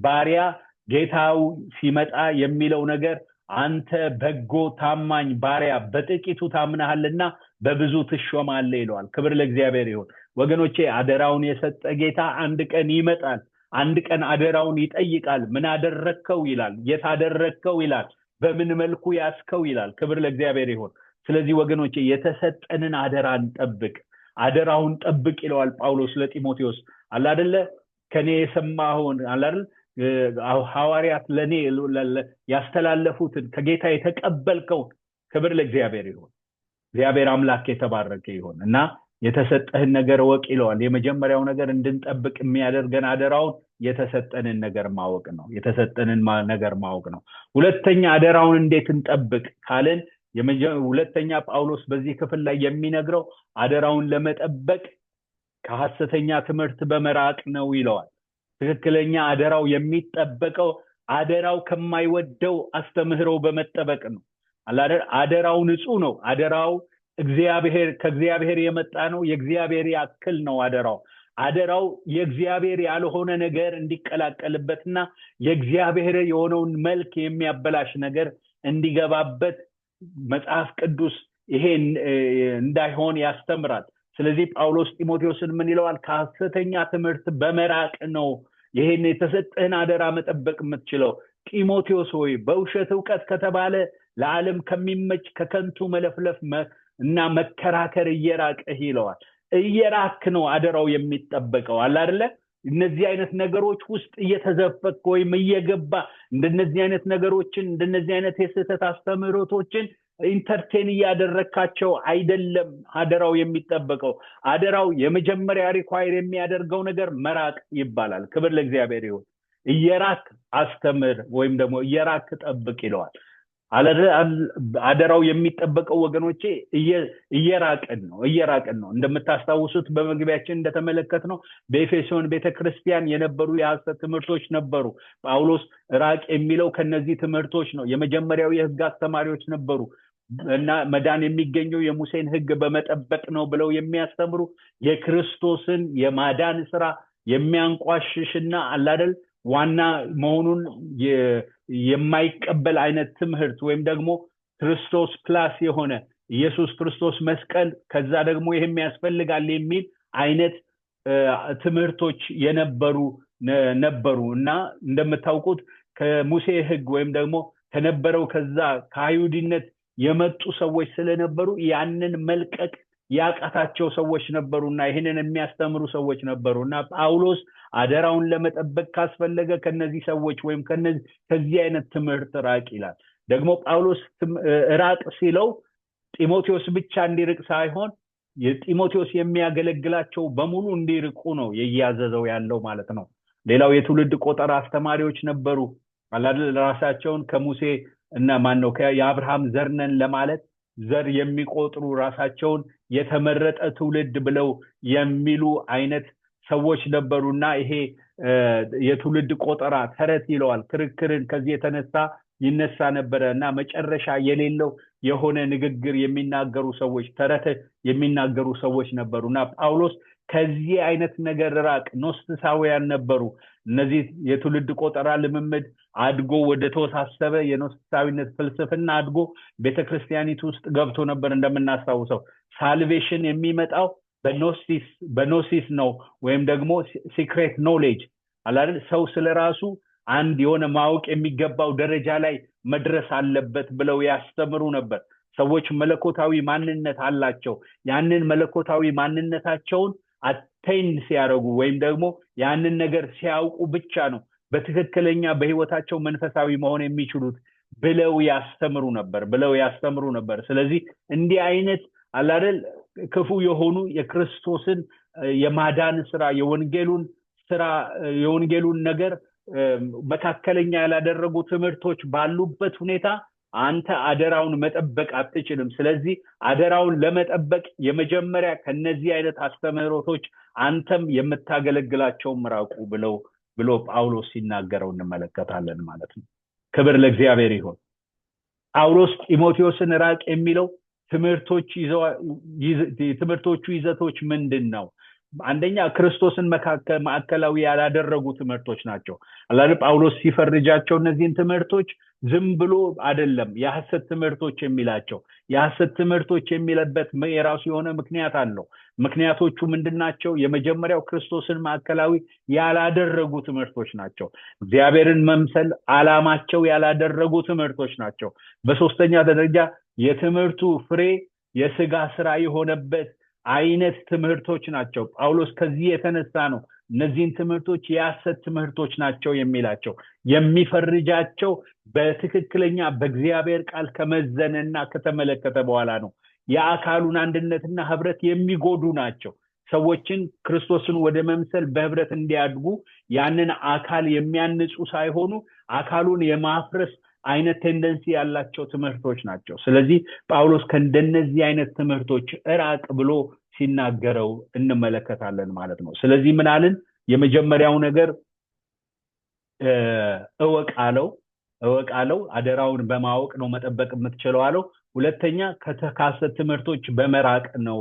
ባሪያ ጌታው ሲመጣ የሚለው ነገር አንተ በጎ ታማኝ ባሪያ በጥቂቱ ታምናሃልና በብዙ ትሾማለህ ይለዋል። ክብር ለእግዚአብሔር ይሁን። ወገኖቼ አደራውን የሰጠ ጌታ አንድ ቀን ይመጣል። አንድ ቀን አደራውን ይጠይቃል። ምን አደረከው ይላል። የት አደረከው ይላል። በምን መልኩ ያስከው ይላል። ክብር ለእግዚአብሔር ይሁን። ስለዚህ ወገኖቼ የተሰጠንን አደራን ጠብቅ፣ አደራውን ጠብቅ ይለዋል ጳውሎስ ለጢሞቴዎስ። አለ አይደለ ከኔ የሰማኸውን አለ አይደል ሐዋርያት ለኔ ያስተላለፉትን ከጌታ የተቀበልከው። ክብር ለእግዚአብሔር ይሁን። እግዚአብሔር አምላክ የተባረከ ይሁን እና የተሰጠህን ነገር ወቅ ይለዋል። የመጀመሪያው ነገር እንድንጠብቅ የሚያደርገን አደራውን የተሰጠንን ነገር ማወቅ ነው። የተሰጠንን ነገር ማወቅ ነው። ሁለተኛ አደራውን እንዴት እንጠብቅ ካልን ሁለተኛ ጳውሎስ በዚህ ክፍል ላይ የሚነግረው አደራውን ለመጠበቅ ከሐሰተኛ ትምህርት በመራቅ ነው ይለዋል። ትክክለኛ አደራው የሚጠበቀው አደራው ከማይወደው አስተምህሮ በመጠበቅ ነው። አደራው ንጹህ ነው። አደራው ከእግዚአብሔር የመጣ ነው። የእግዚአብሔር ያክል ነው አደራው የእግዚአብሔር ያልሆነ ነገር እንዲቀላቀልበትና የእግዚአብሔር የሆነውን መልክ የሚያበላሽ ነገር እንዲገባበት መጽሐፍ ቅዱስ ይሄ እንዳይሆን ያስተምራል። ስለዚህ ጳውሎስ ጢሞቴዎስን ምን ይለዋል? ከሐሰተኛ ትምህርት በመራቅ ነው ይሄን የተሰጠህን አደራ መጠበቅ የምትችለው። ጢሞቴዎስ ሆይ በውሸት ዕውቀት ከተባለ ለዓለም ከሚመች ከከንቱ መለፍለፍ እና መከራከር እየራቅህ ይለዋል። እየራክ ነው አደራው የሚጠበቀው። አለ አይደለ እነዚህ አይነት ነገሮች ውስጥ እየተዘፈቅ ወይም እየገባ እንደነዚህ አይነት ነገሮችን እንደነዚህ አይነት የስህተት አስተምህሮቶችን ኢንተርቴን እያደረካቸው አይደለም አደራው የሚጠበቀው። አደራው የመጀመሪያ ሪኳየር የሚያደርገው ነገር መራቅ ይባላል። ክብር ለእግዚአብሔር ይሁን። እየራክ አስተምር ወይም ደግሞ እየራክ ጠብቅ ይለዋል። አደራው የሚጠበቀው ወገኖቼ እየራቅን ነው። እንደምታስታውሱት በመግቢያችን እንደተመለከትነው በኤፌሶን ቤተክርስቲያን የነበሩ የሐሰት ትምህርቶች ነበሩ። ጳውሎስ ራቅ የሚለው ከነዚህ ትምህርቶች ነው። የመጀመሪያው የሕግ አስተማሪዎች ነበሩ እና መዳን የሚገኘው የሙሴን ሕግ በመጠበቅ ነው ብለው የሚያስተምሩ የክርስቶስን የማዳን ስራ የሚያንቋሽሽና አላደል ዋና መሆኑን የማይቀበል አይነት ትምህርት ወይም ደግሞ ክርስቶስ ፕላስ የሆነ ኢየሱስ ክርስቶስ መስቀል ከዛ ደግሞ ይሄም ያስፈልጋል የሚል አይነት ትምህርቶች ነበሩ እና እንደምታውቁት ከሙሴ ሕግ ወይም ደግሞ ከነበረው ከዛ ከአይሁድነት የመጡ ሰዎች ስለነበሩ ያንን መልቀቅ ያቃታቸው ሰዎች ነበሩና ይሄንን የሚያስተምሩ ሰዎች ነበሩና ጳውሎስ አደራውን ለመጠበቅ ካስፈለገ ከነዚህ ሰዎች ወይም ከዚህ አይነት ትምህርት ራቅ ይላል። ደግሞ ጳውሎስ ራቅ ሲለው ጢሞቴዎስ ብቻ እንዲርቅ ሳይሆን የጢሞቴዎስ የሚያገለግላቸው በሙሉ እንዲርቁ ነው እያዘዘው ያለው ማለት ነው። ሌላው የትውልድ ቆጠራ አስተማሪዎች ነበሩ። አላደል ራሳቸውን ከሙሴ እና ማነው የአብርሃም ዘር ነን ለማለት ዘር የሚቆጥሩ ራሳቸውን የተመረጠ ትውልድ ብለው የሚሉ አይነት ሰዎች ነበሩና ይሄ የትውልድ ቆጠራ ተረት ይለዋል። ክርክርን ከዚህ የተነሳ ይነሳ ነበርና መጨረሻ የሌለው የሆነ ንግግር የሚናገሩ ሰዎች ተረት የሚናገሩ ሰዎች ነበሩና ጳውሎስ ከዚህ አይነት ነገር ራቅ። ኖስቲሳውያን ነበሩ። እነዚህ የትውልድ ቆጠራ ልምምድ አድጎ ወደ ተወሳሰበ የኖስቲሳዊነት ፍልስፍና አድጎ ቤተክርስቲያኒቱ ውስጥ ገብቶ ነበር። እንደምናስታውሰው ሳልቬሽን የሚመጣው በኖሲስ ነው ወይም ደግሞ ሲክሬት ኖሌጅ አላል ሰው ስለራሱ አንድ የሆነ ማወቅ የሚገባው ደረጃ ላይ መድረስ አለበት ብለው ያስተምሩ ነበር። ሰዎች መለኮታዊ ማንነት አላቸው። ያንን መለኮታዊ ማንነታቸውን አቴንድ ሲያደርጉ ወይም ደግሞ ያንን ነገር ሲያውቁ ብቻ ነው በትክክለኛ በህይወታቸው መንፈሳዊ መሆን የሚችሉት ብለው ያስተምሩ ነበር። ስለዚህ እንዲህ አይነት አላደል ክፉ የሆኑ የክርስቶስን የማዳን ስራ የወንጌሉን ነገር መካከለኛ ያላደረጉ ትምህርቶች ባሉበት ሁኔታ አንተ አደራውን መጠበቅ አትችልም። ስለዚህ አደራውን ለመጠበቅ የመጀመሪያ ከነዚህ አይነት አስተምህሮቶች አንተም የምታገለግላቸው ምራቁ ብሎ ጳውሎስ ሲናገረው እንመለከታለን ማለት ነው። ክብር ለእግዚአብሔር ይሁን። ጳውሎስ ጢሞቴዎስን ራቅ የሚለው ትምህርቶቹ ይዘቶች ምንድን ነው? አንደኛ ክርስቶስን ማዕከላዊ ያላደረጉ ትምህርቶች ናቸው። አላህ ጳውሎስ ሲፈርጃቸው እነዚህን ትምህርቶች ዝም ብሎ አይደለም የሐሰት ትምህርቶች የሚላቸው። የሐሰት ትምህርቶች የሚለበት የራሱ የሆነ ምክንያት አለው። ምክንያቶቹ ምንድናቸው? የመጀመሪያው ክርስቶስን ማዕከላዊ ያላደረጉ ትምህርቶች ናቸው። እግዚአብሔርን መምሰል ዓላማቸው ያላደረጉ ትምህርቶች ናቸው። በሶስተኛ ደረጃ የትምህርቱ ፍሬ የሥጋ ሥራ የሆነበት አይነት ትምህርቶች ናቸው። ጳውሎስ ከዚህ የተነሳ ነው እነዚህን ትምህርቶች የሐሰት ትምህርቶች ናቸው የሚላቸው። የሚፈርጃቸው በትክክለኛ በእግዚአብሔር ቃል ከመዘነና ከተመለከተ በኋላ ነው። የአካሉን አንድነትና ህብረት የሚጎዱ ናቸው። ሰዎችን ክርስቶስን ወደ መምሰል በህብረት እንዲያድጉ ያንን አካል የሚያንጹ ሳይሆኑ አካሉን የማፍረስ አይነት ቴንደንሲ ያላቸው ትምህርቶች ናቸው። ስለዚህ ጳውሎስ ከእንደነዚህ አይነት ትምህርቶች እራቅ ብሎ ሲናገረው እንመለከታለን ማለት ነው። ስለዚህ ምን አለን? የመጀመሪያው ነገር እወቃለው አደራውን በማወቅ ነው መጠበቅ የምትችለው አለው። ሁለተኛ ከሐሰት ትምህርቶች በመራቅ ነው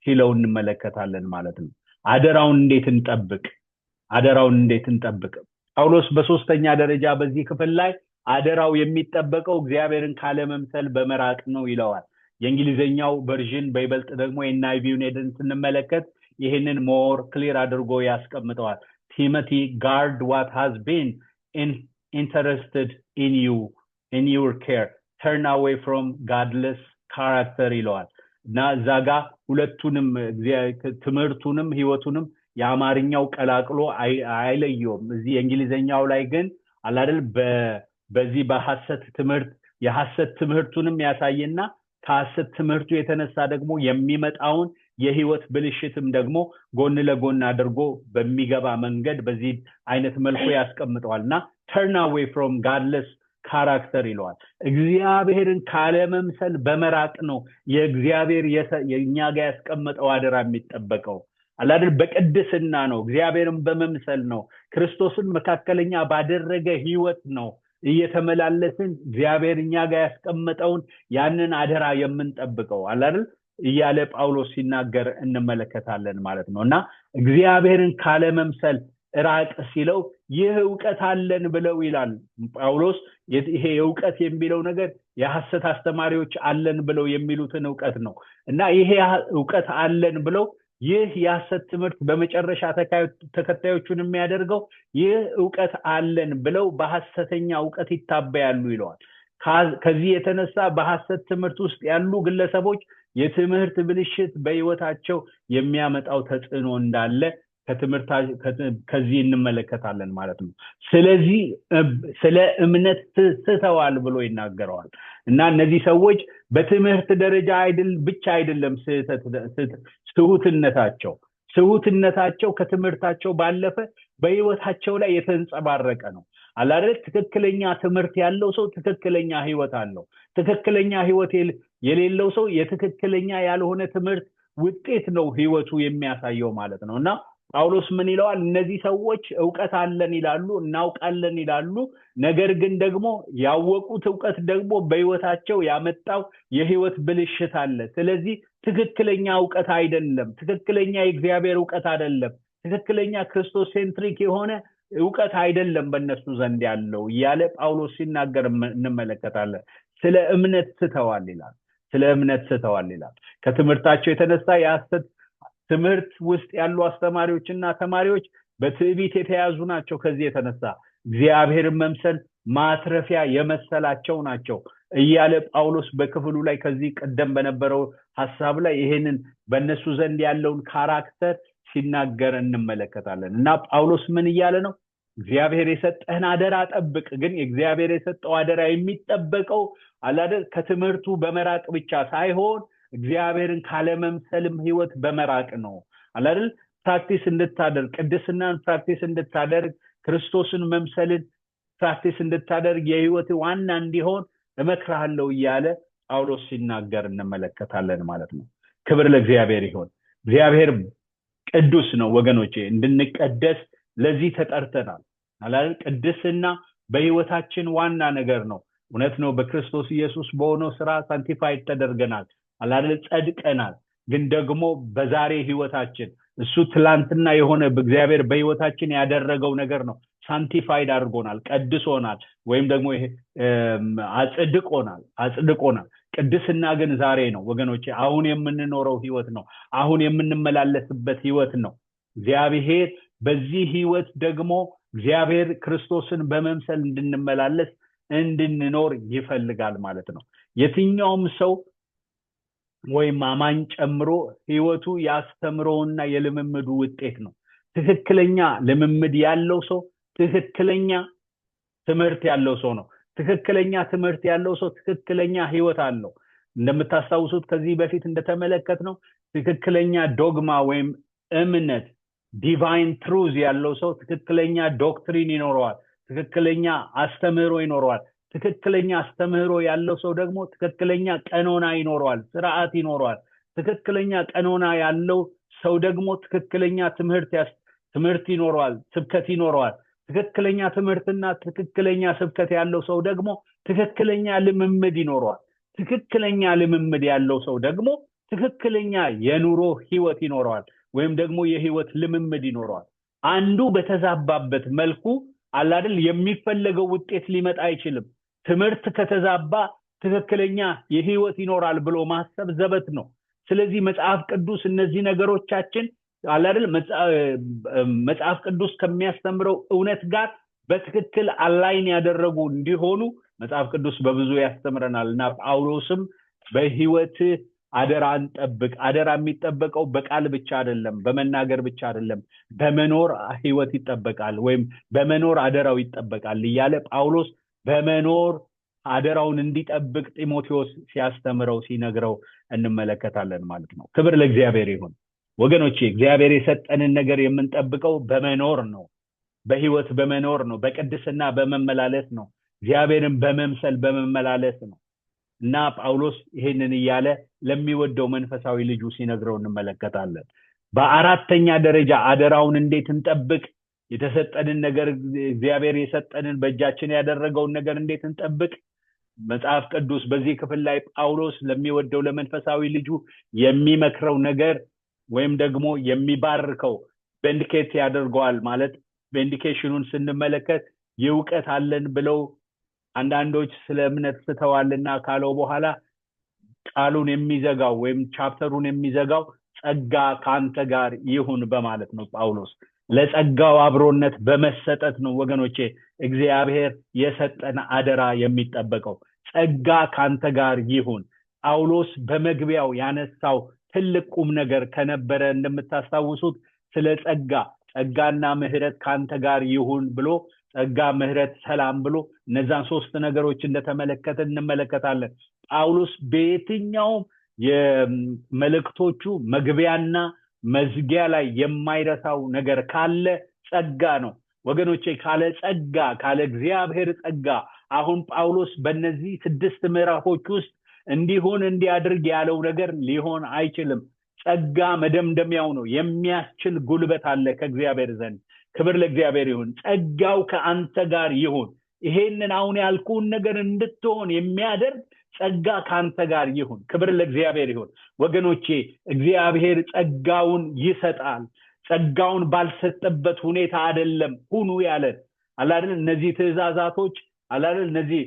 ሲለው እንመለከታለን ማለት ነው። አደራውን እንዴት እንጠብቅ? ጳውሎስ በሶስተኛ ደረጃ በዚህ ክፍል ላይ አደራው የሚጠበቀው እግዚአብሔርን ካለመምሰል በመራቅ ነው ይለዋል። የእንግሊዘኛው ቨርዥን በይበልጥ ደግሞ የናይቪውን ሄደን ስንመለከት ይህንን ሞር ክሊር አድርጎ ያስቀምጠዋል። Timothy, guard what has been interested in your care. Turn away from godless character ይለዋል። እና ዛጋ ሁለቱንም ትምህርቱንም ህይወቱንም የአማርኛው ቀላቅሎ አይለየውም። እዚህ የእንግሊዘኛው ላይ ግን አላደል በዚህ በሐሰት ትምህርት የሐሰት ትምህርቱንም ያሳየና ከሐሰት ትምህርቱ የተነሳ ደግሞ የሚመጣውን የህይወት ብልሽትም ደግሞ ጎን ለጎን አድርጎ በሚገባ መንገድ በዚህ አይነት መልኩ ያስቀምጠዋልና turn away from godless character ይለዋል። እግዚአብሔርን ካለመምሰል በመራቅ ነው የእግዚአብሔር የኛ ጋር ያስቀመጠው አደራ የሚጠበቀው። አላደል በቅድስና ነው፣ እግዚአብሔርን በመምሰል ነው፣ ክርስቶስን መካከለኛ ባደረገ ህይወት ነው እየተመላለስን እግዚአብሔር እኛ ጋር ያስቀመጠውን ያንን አደራ የምንጠብቀው አላደል እያለ ጳውሎስ ሲናገር እንመለከታለን ማለት ነው። እና እግዚአብሔርን ካለመምሰል ራቅ ሲለው ይህ ዕውቀት አለን ብለው ይላል ጳውሎስ። ይሄ ዕውቀት የሚለው ነገር የሐሰት አስተማሪዎች አለን ብለው የሚሉትን ዕውቀት ነው። እና ይሄ ዕውቀት አለን ብለው ይህ የሐሰት ትምህርት በመጨረሻ ተከታዮቹን የሚያደርገው ይህ ዕውቀት አለን ብለው በሐሰተኛ ዕውቀት ይታበያሉ ይለዋል። ከዚህ የተነሳ በሐሰት ትምህርት ውስጥ ያሉ ግለሰቦች የትምህርት ብልሽት በህይወታቸው የሚያመጣው ተጽዕኖ እንዳለ ከዚህ እንመለከታለን ማለት ነው። ስለዚህ ስለ እምነት ስተዋል ብሎ ይናገረዋል። እና እነዚህ ሰዎች በትምህርት ደረጃ ብቻ አይደለም ስሁትነታቸው ከትምህርታቸው ባለፈ በህይወታቸው ላይ የተንጸባረቀ ነው። አላደል ትክክለኛ ትምህርት ያለው ሰው ትክክለኛ ህይወት አለው። ትክክለኛ ህይወት የሌለው ሰው የትክክለኛ ያልሆነ ትምህርት ውጤት ነው ህይወቱ የሚያሳየው ማለት ነው። እና ጳውሎስ ምን ይለዋል? እነዚህ ሰዎች ዕውቀት አለን ይላሉ፣ እናውቃለን ይላሉ። ነገር ግን ደግሞ ያወቁት ዕውቀት ደግሞ በህይወታቸው ያመጣው የህይወት ብልሽት አለ። ስለዚህ ትክክለኛ ዕውቀት አይደለም፣ ትክክለኛ የእግዚአብሔር ዕውቀት አይደለም፣ ትክክለኛ ክርስቶስ ሴንትሪክ የሆነ ዕውቀት አይደለም በእነሱ ዘንድ ያለው እያለ ጳውሎስ ሲናገር እንመለከታለን። ስለ እምነት ስተዋል ይላል። ከትምህርታቸው የተነሳ የሐሰት ትምህርት ውስጥ ያሉ አስተማሪዎችና ተማሪዎች በትዕቢት የተያዙ ናቸው። ከዚህ የተነሳ እግዚአብሔርን መምሰል ማትረፊያ የመሰላቸው ናቸው እያለ ጳውሎስ በክፍሉ ላይ ከዚህ ቀደም በነበረው ሐሳብ ላይ ይሄንን በእነሱ ዘንድ ያለውን ካራክተር ሲናገር እንመለከታለን። እና ጳውሎስ ምን እያለ ነው? እግዚአብሔር የሰጠህን አደራ ጠብቅ። ግን የእግዚአብሔር የሰጠው አደራ የሚጠበቀው አላደል ከትምህርቱ በመራቅ ብቻ ሳይሆን እግዚአብሔርን ካለመምሰልም ህይወት በመራቅ ነው። አላደል ፕራክቲስ እንድታደርግ፣ ቅድስናን ፕራክቲስ እንድታደርግ፣ ክርስቶስን መምሰልን ፕራክቲስ እንድታደርግ የህይወት ዋና እንዲሆን እመክርሃለሁ እያለ ጳውሎስ ሲናገር እንመለከታለን ማለት ነው። ክብር ለእግዚአብሔር ይሁን። እግዚአብሔር ቅዱስ ነው ወገኖቼ፣ እንድንቀደስ ለዚህ ተጠርተናል። አላል ቅድስና በህይወታችን ዋና ነገር ነው። እውነት ነው፣ በክርስቶስ ኢየሱስ በሆነው ስራ ሳንቲፋይድ ተደርገናል፣ አላል ጸድቀናል። ግን ደግሞ በዛሬ ህይወታችን እሱ ትላንትና የሆነ በእግዚአብሔር በህይወታችን ያደረገው ነገር ነው። ሳንቲፋይድ አድርጎናል፣ ቀድሶናል፣ ወይም ደግሞ ይሄ አጽድቆናል። ቅድስና ግን ዛሬ ነው ወገኖቼ፣ አሁን የምንኖረው ህይወት ነው፣ አሁን የምንመላለስበት ህይወት ነው። እግዚአብሔር በዚህ ህይወት ደግሞ እግዚአብሔር ክርስቶስን በመምሰል እንድንመላለስ እንድንኖር ይፈልጋል ማለት ነው። የትኛውም ሰው ወይም አማኝ ጨምሮ ህይወቱ ያስተምሮውና የልምምዱ ውጤት ነው። ትክክለኛ ልምምድ ያለው ሰው ትክክለኛ ትምህርት ያለው ሰው ነው። ትክክለኛ ትምህርት ያለው ሰው ትክክለኛ ህይወት አለው። እንደምታስታውሱት ከዚህ በፊት እንደተመለከትነው ትክክለኛ ዶግማ ወይም እምነት ዲቫይን ትሩዝ ያለው ሰው ትክክለኛ ዶክትሪን ይኖረዋል፣ ትክክለኛ አስተምህሮ ይኖረዋል። ትክክለኛ አስተምህሮ ያለው ሰው ደግሞ ትክክለኛ ቀኖና ይኖረዋል፣ ስርዓት ይኖረዋል። ትክክለኛ ቀኖና ያለው ሰው ደግሞ ትክክለኛ ትምህርት ይኖረዋል፣ ስብከት ይኖረዋል። ትክክለኛ ትምህርትና ትክክለኛ ስብከት ያለው ሰው ደግሞ ትክክለኛ ልምምድ ይኖረዋል። ትክክለኛ ልምምድ ያለው ሰው ደግሞ ትክክለኛ የኑሮ ህይወት ይኖረዋል፣ ወይም ደግሞ የህይወት ልምምድ ይኖረዋል። አንዱ በተዛባበት መልኩ አላደል የሚፈለገው ውጤት ሊመጣ አይችልም። ትምህርት ከተዛባ ትክክለኛ የህይወት ይኖራል ብሎ ማሰብ ዘበት ነው። ስለዚህ መጽሐፍ ቅዱስ እነዚህ ነገሮቻችን አላደል መጽሐፍ ቅዱስ ከሚያስተምረው እውነት ጋር በትክክል አላይን ያደረጉ እንዲሆኑ መጽሐፍ ቅዱስ በብዙ ያስተምረናልና ጳውሎስም በህይወት አደራን ጠብቅ። አደራ የሚጠበቀው በቃል ብቻ አይደለም፣ በመናገር ብቻ አይደለም፣ በመኖር ህይወት ይጠበቃል፣ ወይም በመኖር አደራው ይጠበቃል እያለ ጳውሎስ በመኖር አደራውን እንዲጠብቅ ጢሞቴዎስ ሲያስተምረው ሲነግረው እንመለከታለን ማለት ነው። ክብር ለእግዚአብሔር ይሁን ወገኖቼ። እግዚአብሔር የሰጠንን ነገር የምንጠብቀው በመኖር ነው፣ በህይወት በመኖር ነው፣ በቅድስና በመመላለስ ነው፣ እግዚአብሔርን በመምሰል በመመላለስ ነው። እና ጳውሎስ ይሄንን እያለ ለሚወደው መንፈሳዊ ልጁ ሲነግረው እንመለከታለን። በአራተኛ ደረጃ አደራውን እንዴት እንጠብቅ፣ የተሰጠንን ነገር እግዚአብሔር የሰጠንን በእጃችን ያደረገውን ነገር እንዴት እንጠብቅ። መጽሐፍ ቅዱስ በዚህ ክፍል ላይ ጳውሎስ ለሚወደው ለመንፈሳዊ ልጁ የሚመክረው ነገር ወይም ደግሞ የሚባርከው ቬንዲኬት ያደርገዋል ማለት ቬንዲኬሽኑን ስንመለከት የእውቀት አለን ብለው አንዳንዶች ስለ እምነት ስተዋልና ካለው በኋላ ቃሉን የሚዘጋው ወይም ቻፕተሩን የሚዘጋው ጸጋ ካንተ ጋር ይሁን በማለት ነው። ጳውሎስ ለጸጋው አብሮነት በመሰጠት ነው ወገኖቼ እግዚአብሔር የሰጠን አደራ የሚጠበቀው። ጸጋ ካንተ ጋር ይሁን። ጳውሎስ በመግቢያው ያነሳው ትልቅ ቁም ነገር ከነበረ እንደምታስታውሱት ስለ ጸጋና ምህረት ካንተ ጋር ይሁን ብሎ ጸጋ፣ ምህረት፣ ሰላም ብሎ እነዛን ሶስት ነገሮች እንደተመለከተ እንመለከታለን። ጳውሎስ በየትኛውም የመልእክቶቹ መግቢያና መዝጊያ ላይ የማይረሳው ነገር ካለ ጸጋ ነው ወገኖቼ። ካለ እግዚአብሔር ጸጋ አሁን ጳውሎስ በእነዚህ 6 ምዕራፎች ውስጥ እንዲያድርግ ያለው ነገር ሊሆን አይችልም። ጸጋ መደምደሚያው ነው። የሚያስችል ጉልበት አለ ከእግዚአብሔር ዘንድ። ክብር ለእግዚአብሔር ይሁን። ጸጋው ከአንተ ጋር ይሁን። ይሄንን አሁን ያልኩን ነገር እንድትሆን የሚያደርግ ጸጋ ካንተ ጋር ይሁን። ክብር ለእግዚአብሔር ይሁን ወገኖቼ። እግዚአብሔር ጸጋውን ይሰጣል። ጸጋውን ባልሰጠበት ሁኔታ አይደለም ሁኑ ያለን አላደል። እነዚህ ትእዛዛቶች አላደል እነዚህ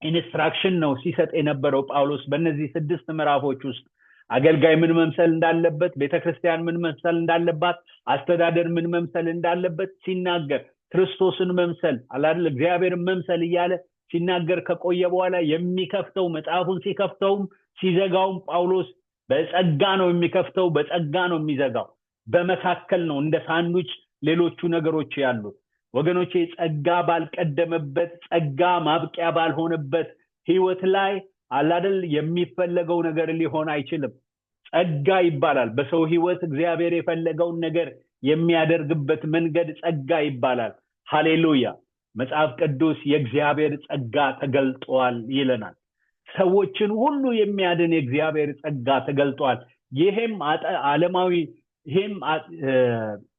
ኢንስትራክሽን ነው ሲሰጥ የነበረው ጳውሎስ በእነዚህ 6 ምዕራፎች ውስጥ አገልጋይ ምን መምሰል እንዳለበት፣ ቤተክርስቲያን ምን መምሰል እንዳለባት፣ አስተዳደር ምን መምሰል እንዳለበት ሲናገር ክርስቶስን መምሰል አላደል እግዚአብሔርን መምሰል እያለ ሲናገር ከቆየ በኋላ የሚከፍተው መጽሐፉን ሲከፍተውም ሲዘጋውም ጳውሎስ በጸጋ ነው የሚከፍተው፣ በጸጋ ነው የሚዘጋው። በመካከል ነው እንደ ሳንዱች ሌሎቹ ነገሮች ያሉት ወገኖቼ። ጸጋ ባልቀደመበት፣ ጸጋ ማብቂያ ባልሆነበት ህይወት ላይ አላደል የሚፈለገው ነገር ሊሆን አይችልም። ጸጋ ይባላል። በሰው ህይወት እግዚአብሔር የፈለገውን ነገር የሚያደርግበት መንገድ ጸጋ ይባላል። ሃሌሉያ። መጽሐፍ ቅዱስ የእግዚአብሔር ጸጋ ተገልጧል ይለናል። ሰዎችን ሁሉ የሚያድን የእግዚአብሔር ጸጋ ተገልጧል።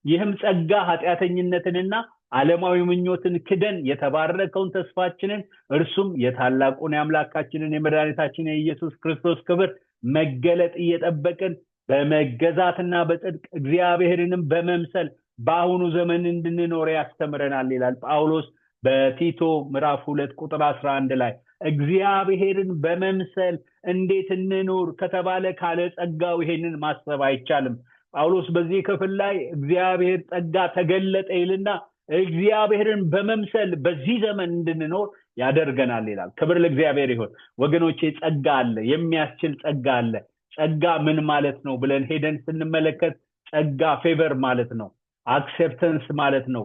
ይህም ጸጋ ኃጢአተኝነትንና ዓለማዊ ምኞትን ክደን የተባረከውን ተስፋችንን እርሱም የታላቁን የአምላካችንን የመድኃኒታችንን የኢየሱስ ክርስቶስ ክብር መገለጥ እየጠበቅን በመገዛትና በጽድቅ እግዚአብሔርንም በመምሰል በአሁኑ ዘመን እንድንኖር ያስተምረናል ይላል ጳውሎስ በቲቶ ምዕራፍ 2 ቁጥር 11 ላይ። እግዚአብሔርን በመምሰል እንዴት እንኖር ከተባለ ካለ ጸጋው ይሄንን ማሰብ አይቻልም። ጳውሎስ በዚህ ክፍል ላይ እግዚአብሔር ጸጋ ተገለጠ ይልና እግዚአብሔርን በመምሰል በዚህ ዘመን እንድንኖር ያደርገናል ይላል። ክብር ለእግዚአብሔር ይሁን። ወገኖቼ ጸጋ አለ፣ የሚያስችል ጸጋ አለ። ጸጋ ምን ማለት ነው ብለን ሄደን ስንመለከት ጸጋ ፌቨር ማለት ነው፣ አክሴፕተንስ ማለት ነው፣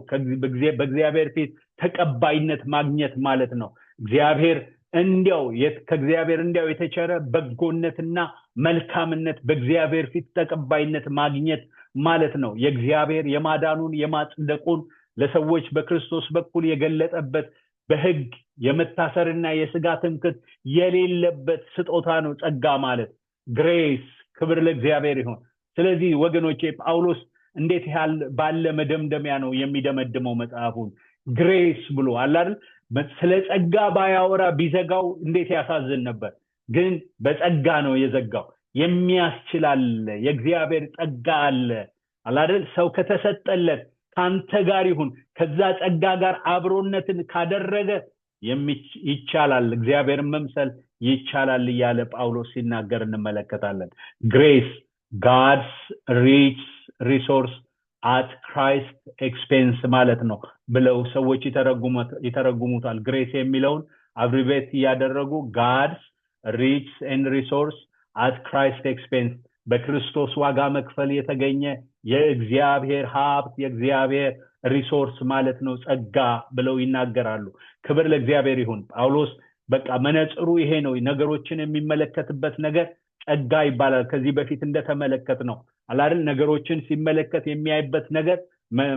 በእግዚአብሔር ፊት ተቀባይነት ማግኘት ማለት ነው። እግዚአብሔር ከእግዚአብሔር እንዲያው የተቸረ በጎነትና መልካምነት በእግዚአብሔር ፊት ተቀባይነት ማግኘት ማለት ነው። የእግዚአብሔር የማዳኑን የማጽደቁን ለሰዎች በክርስቶስ በኩል የገለጠበት በሕግ የመታሰርና የሥጋ ትምክህት የሌለበት ስጦታ ነው ጸጋ ማለት ግሬስ። ክብር ለእግዚአብሔር ይሁን። ስለዚህ ወገኖቼ ጳውሎስ እንዴት ባለ መደምደሚያ ነው የሚደመድመው መጽሐፉን ግሬስ ብሎ አይደል? ስለ ጸጋ ባያወራ ቢዘጋው እንዴት ያሳዝን ነበር። ግን በጸጋ ነው የዘጋው። የሚያስችል አለ፣ የእግዚአብሔር ጸጋ አለ አይደል? ሰው ከተሰጠለት ካንተ ጋር ይሁን ከዛ ጸጋ ጋር አብሮነትን ካደረገ ይቻላል፣ እግዚአብሔርን መምሰል ይቻላል እያለ ጳውሎስ ሲናገር እንመለከታለን። ግሬስ God's rich resource at Christ expense ማለት ነው ብለው ሰዎች ይተረጉሙታል። ግሬስ የሚለውን አብሪቬት ያደረጉ God's rich and resource at Christ expense በክርስቶስ ዋጋ መክፈል የተገኘ የእግዚአብሔር ሀብት የእግዚአብሔር ሪሶርስ ማለት ነው ጸጋ ብለው ይናገራሉ። ክብር ለእግዚአብሔር ይሁን። ጳውሎስ በቃ መነጽሩ ይሄ ነው። ነገሮችን የሚመለከትበት ነገር ጸጋ ይባላል። ከዚህ በፊት እንደተመለከት ነው አይደል? ነገሮችን ሲመለከት የሚያይበት ነገር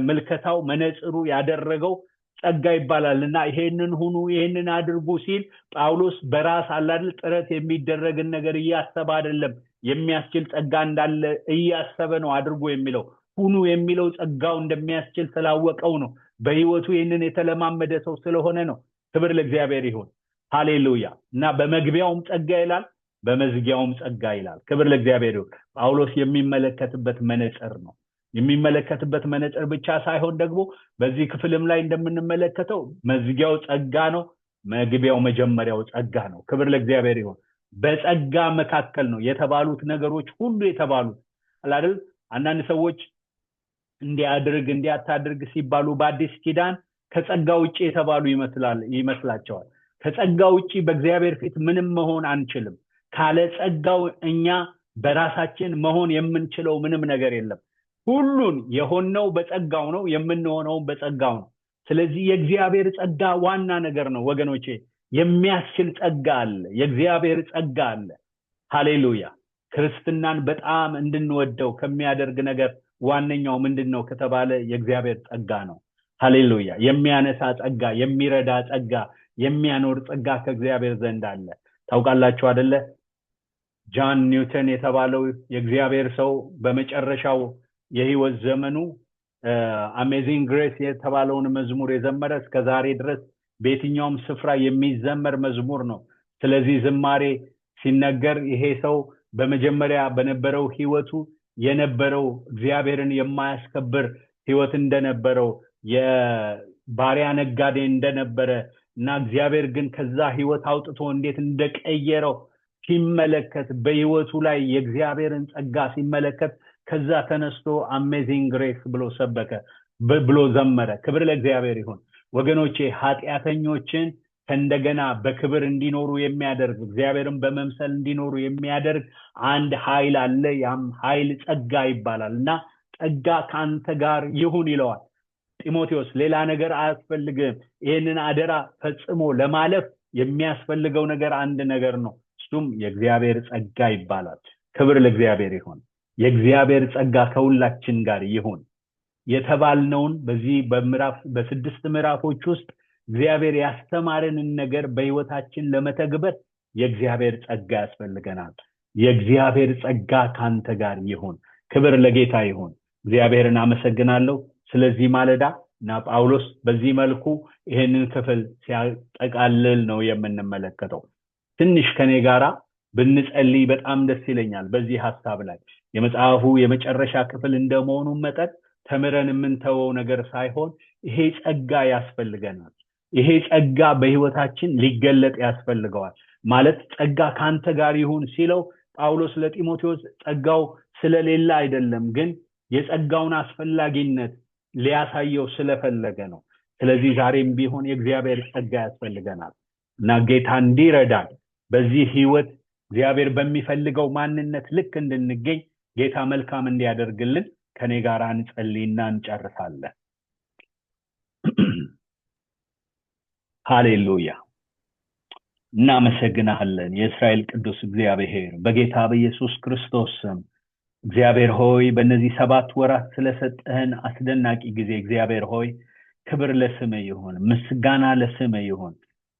መልከታው መነጽሩ ያደረገው ጸጋ ይባላልና ይሄንን ሁኑ ይሄንን አድርጉ ሲል ጳውሎስ በራስ አይደል ጥረት የሚደረግን ነገር እያሰበ አይደለም። የሚያስችል ጸጋ እንዳለ እያሰበ ነው አድርጉ የሚለው። ሁኑ የሚለው ጸጋው እንደሚያስችል ስላወቀው ነው። በህይወቱ ይሄንን የተለማመደ ሰው ስለሆነ ነው። ክብር ለእግዚአብሔር ይሁን። ሃሌሉያ። እና በመግቢያውም ጸጋ ይላል፣ በመዝጊያውም ጸጋ ይላል። ክብር ለእግዚአብሔር ይሁን። ጳውሎስ የሚመለከትበት መነጽር ነው። የሚመለከትበት መነጽር ብቻ ሳይሆን ደግሞ በዚህ ክፍልም ላይ እንደምንመለከተው መዝጊያው ጸጋ ነው፣ መግቢያው መጀመሪያው ጸጋ ነው። ክብር ለእግዚአብሔር ይሁን። በጸጋ መካከል ነው የተባሉት ነገሮች ሁሉ የተባሉት አይደል? አንዳንድ ሰዎች እንዲያድርግ እንዲያታድርግ ሲባሉ በአዲስ ኪዳን ከጸጋ ውጪ የተባሉ ይመስላቸዋል። ከጸጋ ውጪ በእግዚአብሔር ፊት ምንም መሆን አንችልም። ካለ ጸጋው እኛ በራሳችን መሆን የምንችለው ምንም ነገር የለም። ሁሉን የሆነው በጸጋው ነው፣ የምንሆነው በጸጋው ነው። ስለዚህ የእግዚአብሔር ጸጋ ዋና ነገር ነው ወገኖቼ። የሚያስችል ጸጋ አለ፣ የእግዚአብሔር ጸጋ አለ። ሃሌሉያ። ክርስትናን በጣም እንድንወደው ከሚያደርግ ነገር ዋነኛው ምንድነው ከተባለ የእግዚአብሔር ጸጋ ነው። ሃሌሉያ። የሚያነሳ ጸጋ፣ የሚረዳ ጸጋ፣ የሚያኖር ጸጋ ከእግዚአብሔር ዘንድ አለ። ታውቃላችሁ አይደለ? ጆን ኒውተን የተባለው የእግዚአብሔር ሰው በመጨረሻው የህይወት ዘመኑ አሜዚንግ ግሬስ የተባለውን መዝሙር የዘመረ እስከ ዛሬ ድረስ በየትኛውም ስፍራ የሚዘመር መዝሙር ነው። ስለዚህ ዝማሬ ሲነገር ይሄ ሰው በመጀመሪያ በነበረው ህይወቱ የነበረው እግዚአብሔርን የማያስከብር ህይወት እንደነበረው የባሪያ ነጋዴ እንደነበረ እና እግዚአብሔር ግን ከዛ ህይወት አውጥቶ እንዴት እንደቀየረው ሲመለከት በህይወቱ ላይ የእግዚአብሔርን ጸጋ ሲመለከት ከዛ ተነስቶ አሜዚንግ ግሬስ ብሎ ሰበከ ብሎ ዘመረ። ክብር ለእግዚአብሔር ይሁን። ወገኖቼ ኃጢአተኞችን እንደገና በክብር እንዲኖሩ የሚያደርግ እግዚአብሔርን በመምሰል እንዲኖሩ የሚያደርግ አንድ ኃይል አለ። ያም ኃይል ጸጋ ይባላል እና ጸጋ ካንተ ጋር ይሁን ይለዋል ጢሞቴዎስ። ሌላ ነገር አያስፈልግም። ይሄንን አደራ ፈጽሞ ለማለፍ የሚያስፈልገው ነገር አንድ ነገር ነው። እሱም የእግዚአብሔር ጸጋ ይባላል። ክብር ለእግዚአብሔር ይሁን። የእግዚአብሔር ጸጋ ከሁላችን ጋር ይሁን። የተባልነውን በዚህ በስድስት ምዕራፎች ውስጥ እግዚአብሔር ያስተማረንን ነገር በህይወታችን ለመተግበር የእግዚአብሔር ጸጋ ያስፈልገናል። የእግዚአብሔር ጸጋ ካንተ ጋር ይሁን። ክብር ለጌታ ይሁን። እግዚአብሔርን አመሰግናለሁ ስለዚህ ማለዳ እና ጳውሎስ በዚህ መልኩ ይሄንን ክፍል ሲያጠቃልል ነው የምንመለከተው። ትንሽ ከኔ ጋራ ብንጸልይ በጣም ደስ ይለኛል። በዚህ ሐሳብ ላይ የመጽሐፉ የመጨረሻ ክፍል እንደመሆኑ መጠን ተምረን የምንተወው ነገር ሳይሆን ይሄ ጸጋ ያስፈልገናል። ይሄ ጸጋ በህይወታችን ሊገለጥ ያስፈልገዋል። ማለት ጸጋ ካንተ ጋር ይሁን ሲለው ጳውሎስ ለጢሞቴዎስ ጸጋው ስለሌለ አይደለም፣ ግን የጸጋውን አስፈላጊነት ሊያሳየው ስለፈለገ ነው። ስለዚህ ዛሬም ቢሆን የእግዚአብሔር ጸጋ ያስፈልገናል እና ጌታ እንዲረዳን በዚህ ህይወት እግዚአብሔር በሚፈልገው ማንነት ልክ እንድንገኝ ጌታ መልካም እንዲያደርግልን ከኔ ጋር እንጸልይና እንጨርሳለን። ሃሌሉያ። እናመሰግናለን የእስራኤል ቅዱስ እግዚአብሔር በጌታ በኢየሱስ ክርስቶስ ስም። እግዚአብሔር ሆይ በእነዚህ 7 ወራት ስለሰጠህን አስደናቂ ጊዜ እግዚአብሔር ሆይ ክብር ለስምህ ይሁን፣ ምስጋና ለስምህ ይሁን፣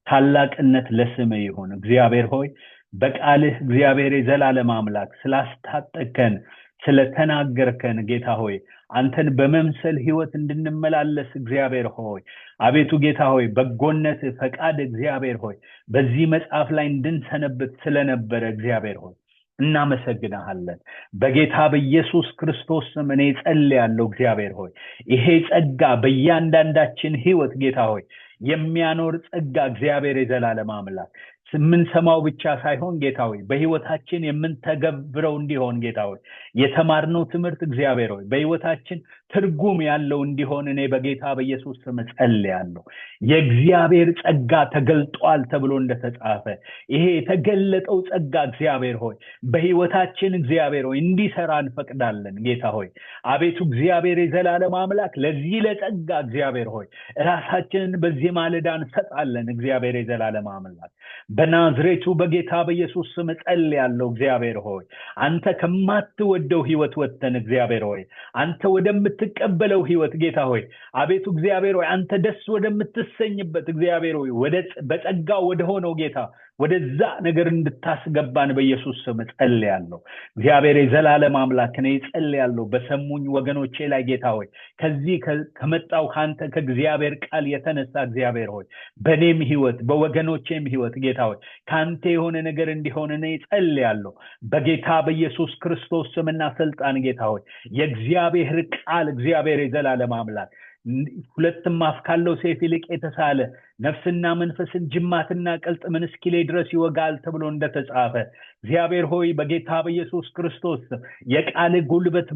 ታላቅነት ለስምህ ይሁን። እግዚአብሔር ሆይ በቃልህ እግዚአብሔር የዘላለም አምላክ ስላስታጠቀን ስለተናገርከን ጌታ ሆይ አንተን በመምሰል ህይወት እንድንመላለስ እግዚአብሔር ሆይ አቤቱ ጌታ ሆይ በጎነት ፈቃድ እግዚአብሔር ሆይ በዚህ መጽሐፍ ላይ እንድንሰነብት ስለነበረ እግዚአብሔር ሆይ እናመሰግናለን። በጌታ በኢየሱስ ክርስቶስ ስም እኔ ጸልያለሁ እግዚአብሔር ሆይ ይሄ ጸጋ በእያንዳንዳችን ህይወት ጌታ ሆይ የሚያኖር ጸጋ እግዚአብሔር የዘላለም አምላክ የምንሰማው ብቻ ሳይሆን ጌታ ሆይ በህይወታችን የምንተገብረው እንዲሆን ጌታ ሆይ የተማርነው ትምህርት እግዚአብሔር ሆይ በህይወታችን ትርጉም ያለው እንዲሆን እኔ በጌታ በኢየሱስ ስም ጸልያለሁ። የእግዚአብሔር ጸጋ ተገልጧል ተብሎ እንደተጻፈ ይሄ የተገለጠው ጸጋ እግዚአብሔር ሆይ በህይወታችን እግዚአብሔር ሆይ እንዲሰራ እንፈቅዳለን። ጌታ ሆይ አቤቱ እግዚአብሔር የዘላለም አምላክ ለዚህ ለጸጋ እግዚአብሔር ሆይ ራሳችንን በዚህ ማለዳ እንሰጣለን። እግዚአብሔር የዘላለም አምላክ በናዝሬቱ በጌታ በኢየሱስ ስም ጸልያለሁ። እግዚአብሔር ሆይ አንተ ከማትወደው ህይወት ወጥተን እግዚአብሔር ሆይ አንተ ወደምትቀበለው ህይወት ጌታ ሆይ አቤቱ እግዚአብሔር ሆይ አንተ ደስ ወደምትሰኝበት እግዚአብሔር ሆይ በጸጋው ወደ ሆነው ጌታ ወደዛ ነገር እንድታስገባን በኢየሱስ ስም ጸልያለሁ። እግዚአብሔር የዘላለም አምላክ እኔ ጸልያለሁ በሰሙኝ ወገኖቼ ላይ ጌታ ሆይ ከዚህ ከመጣው ካንተ ከእግዚአብሔር ቃል የተነሳ እግዚአብሔር ሆይ በኔም ህይወት በወገኖቼም ህይወት ጌታ ሆይ ካንተ የሆነ ነገር እንዲሆን እኔ ጸልያለሁ በጌታ በኢየሱስ ክርስቶስ ስምና ስልጣን ጌታ ሆይ የእግዚአብሔር ቃል እግዚአብሔር የዘላለም አምላክ ሁለትም አፍ ካለው ሰይፍ ይልቅ የተሳለ ነፍስና መንፈስን ጅማትና ቅልጥምን እስኪለይ ድረስ ይወጋል ተብሎ እንደተጻፈ እግዚአብሔር ሆይ በጌታ በኢየሱስ ክርስቶስ የቃል ጉልበት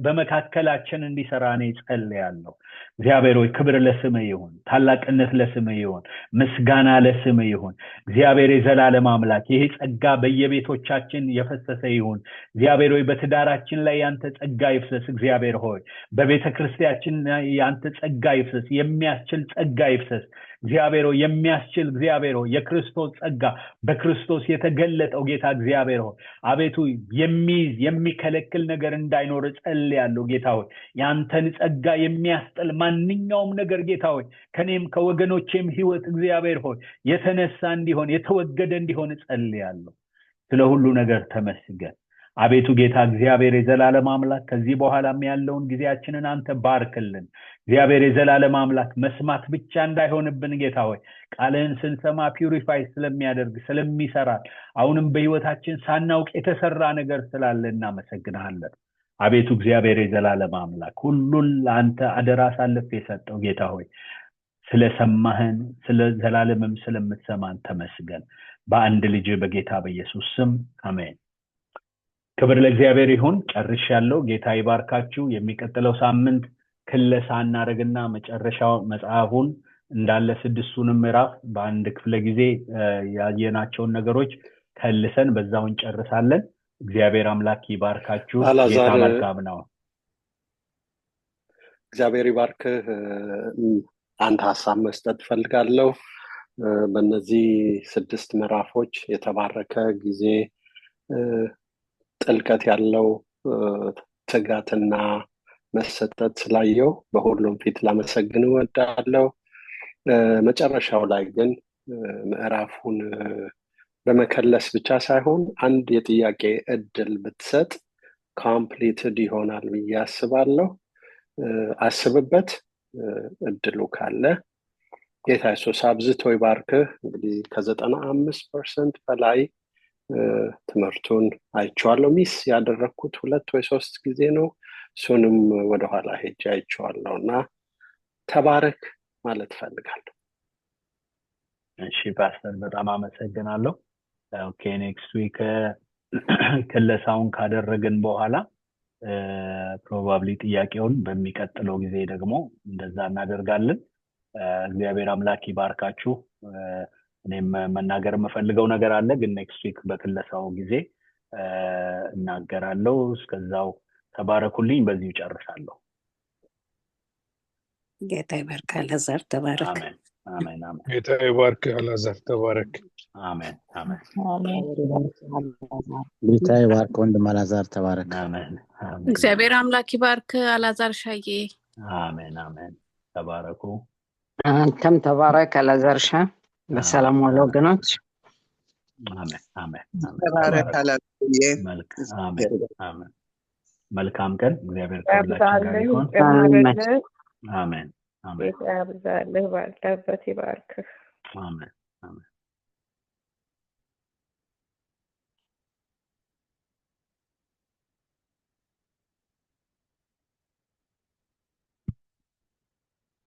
በመካከላችን እንዲሰራ እኔ ጸልያለሁ። እግዚአብሔር ሆይ ክብር ለስምህ ይሁን፣ ታላቅነት ለስምህ ይሁን፣ ምስጋና ለስምህ ይሁን። እግዚአብሔር የዘላለም አምላክ ይሄ ጸጋ በየቤቶቻችን የፈሰሰ ይሁን። እግዚአብሔር ሆይ በትዳራችን ላይ ያንተ ጸጋ ይፍሰስ። እግዚአብሔር ሆይ በቤተክርስቲያናችን ያንተ ጸጋ ይፍሰስ፣ የሚያስችል ጸጋ ይፍሰስ። እግዚአብሔር ሆይ የሚያስችል እግዚአብሔር ሆይ የክርስቶስ ጸጋ በክርስቶስ የተገለጠው ጌታ እግዚአብሔር ሆይ አቤቱ የሚከለክል ነገር እንዳይኖር ጸልያለሁ። ጌታ ሆይ ያንተን ጸጋ የሚያስጥል ማንኛውም ነገር ጌታ ሆይ ከኔም ከወገኖቼም ህይወት እግዚአብሔር ሆይ የተነሳ እንዲሆን የተወገደ እንዲሆን ጸልያለሁ። ስለ ሁሉ ነገር ተመስገን። አቤቱ ጌታ እግዚአብሔር የዘላለም አምላክ ከዚህ በኋላም ያለውን ጊዜያችንን አንተ ባርክልን። እግዚአብሔር የዘላለም አምላክ መስማት ብቻ እንዳይሆንብን ጌታ ሆይ ቃልህን ስንሰማ ፒዩሪፋይ ስለሚያደርግ ስለሚሰራ አሁንም በህይወታችን ሳናውቅ የተሰራ ነገር ስላለ እናመሰግናለን። አቤቱ እግዚአብሔር የዘላለም አምላክ ሁሉን ለአንተ አደራ አሳልፌ የሰጠው ጌታ ሆይ ስለሰማህን ስለ ዘላለምም ስለምትሰማን ተመስገን። በአንድ ልጅ በጌታ በኢየሱስ ስም አሜን። ክብር ለእግዚአብሔር ይሁን። ጨርሻለሁ። ጌታ ይባርካችሁ። የሚቀጥለው ሳምንት ክለሳ እናደርግና መጨረሻው መጽሐፉን እንዳለ 6ቱንም ምዕራፍ በአንድ ክፍለ ጊዜ ያየናቸውን ነገሮች ከልሰን በዛው እንጨርሳለን። እግዚአብሔር አምላክ ይባርካችሁ። ጌታ መልካም ነው። እግዚአብሔር ይባርክህ። አንድ ሐሳብ መስጠት ፈልጋለሁ። በእነዚህ 6 ምዕራፎች የተባረከ ጊዜ ጥልቀት ያለው ትጋትና መሰጠት ስላየው በሁሉም ፊት ላመሰግን እወዳለሁ። መጨረሻው ላይ ግን ምዕራፉን በመከለስ ብቻ ሳይሆን አንድ የጥያቄ እድል ብትሰጥ ኮምፕሊትድ ይሆናል ብዬ አስባለሁ። አስብበት። እድሉ ካለ ጌታ ኢየሱስ አብዝቶ ይባርክህ። እንግዲህ ከ95% በላይ ትምህርቱን አይቼዋለሁ። ሚስ ያደረኩት 2 ወይ 3 ጊዜ ነው። እሱንም ወደኋላ ሄጄ አይቼዋለሁ እና ተባረክ ማለት ፈልጋለሁ። እሺ ፓስተር በጣም አመሰግናለሁ። ኦኬ ኔክስት ዊክ ክለሳውን ካደረግን በኋላ ፕሮባብሊ ጥያቄውን በሚቀጥለው ጊዜ ደግሞ እንደዛ እናደርጋለን። እግዚአብሔር አምላክ ይባርካችሁ። እኔም መናገር የምፈልገው ነገር አለ፣ ግን ኔክስት ዊክ በክለሳው ጊዜ እናገራለሁ። እስከዛው ተባረኩልኝ። በዚሁ ጨርሳለሁ። ጌታ ይባርክ። አላዛር ተባረክ። አሜን አሜን አሜን። ጌታ ይባርክ። አላዛር ተባረክ። አሜን አሜን ጌታ ይባርክ። ወንድም አላዛር ተባረክ። አሜን አሜን። እግዚአብሔር አምላክ ይባርክ። አላዛር ሻዬ አሜን አሜን። ተባረኩ። አንተም ተባረክ አላዛርሻ። በሰላም ዋሉ ወገኖች። አሜን አሜን። ተባረክ አላዛርዬ። አሜን። መልካም ቀን። እግዚአብሔር ከሁላችን ጋር ይሁን። አሜን አሜን። ያብዛልህ፣ ባለበት ይባርክህ። አሜን አሜን።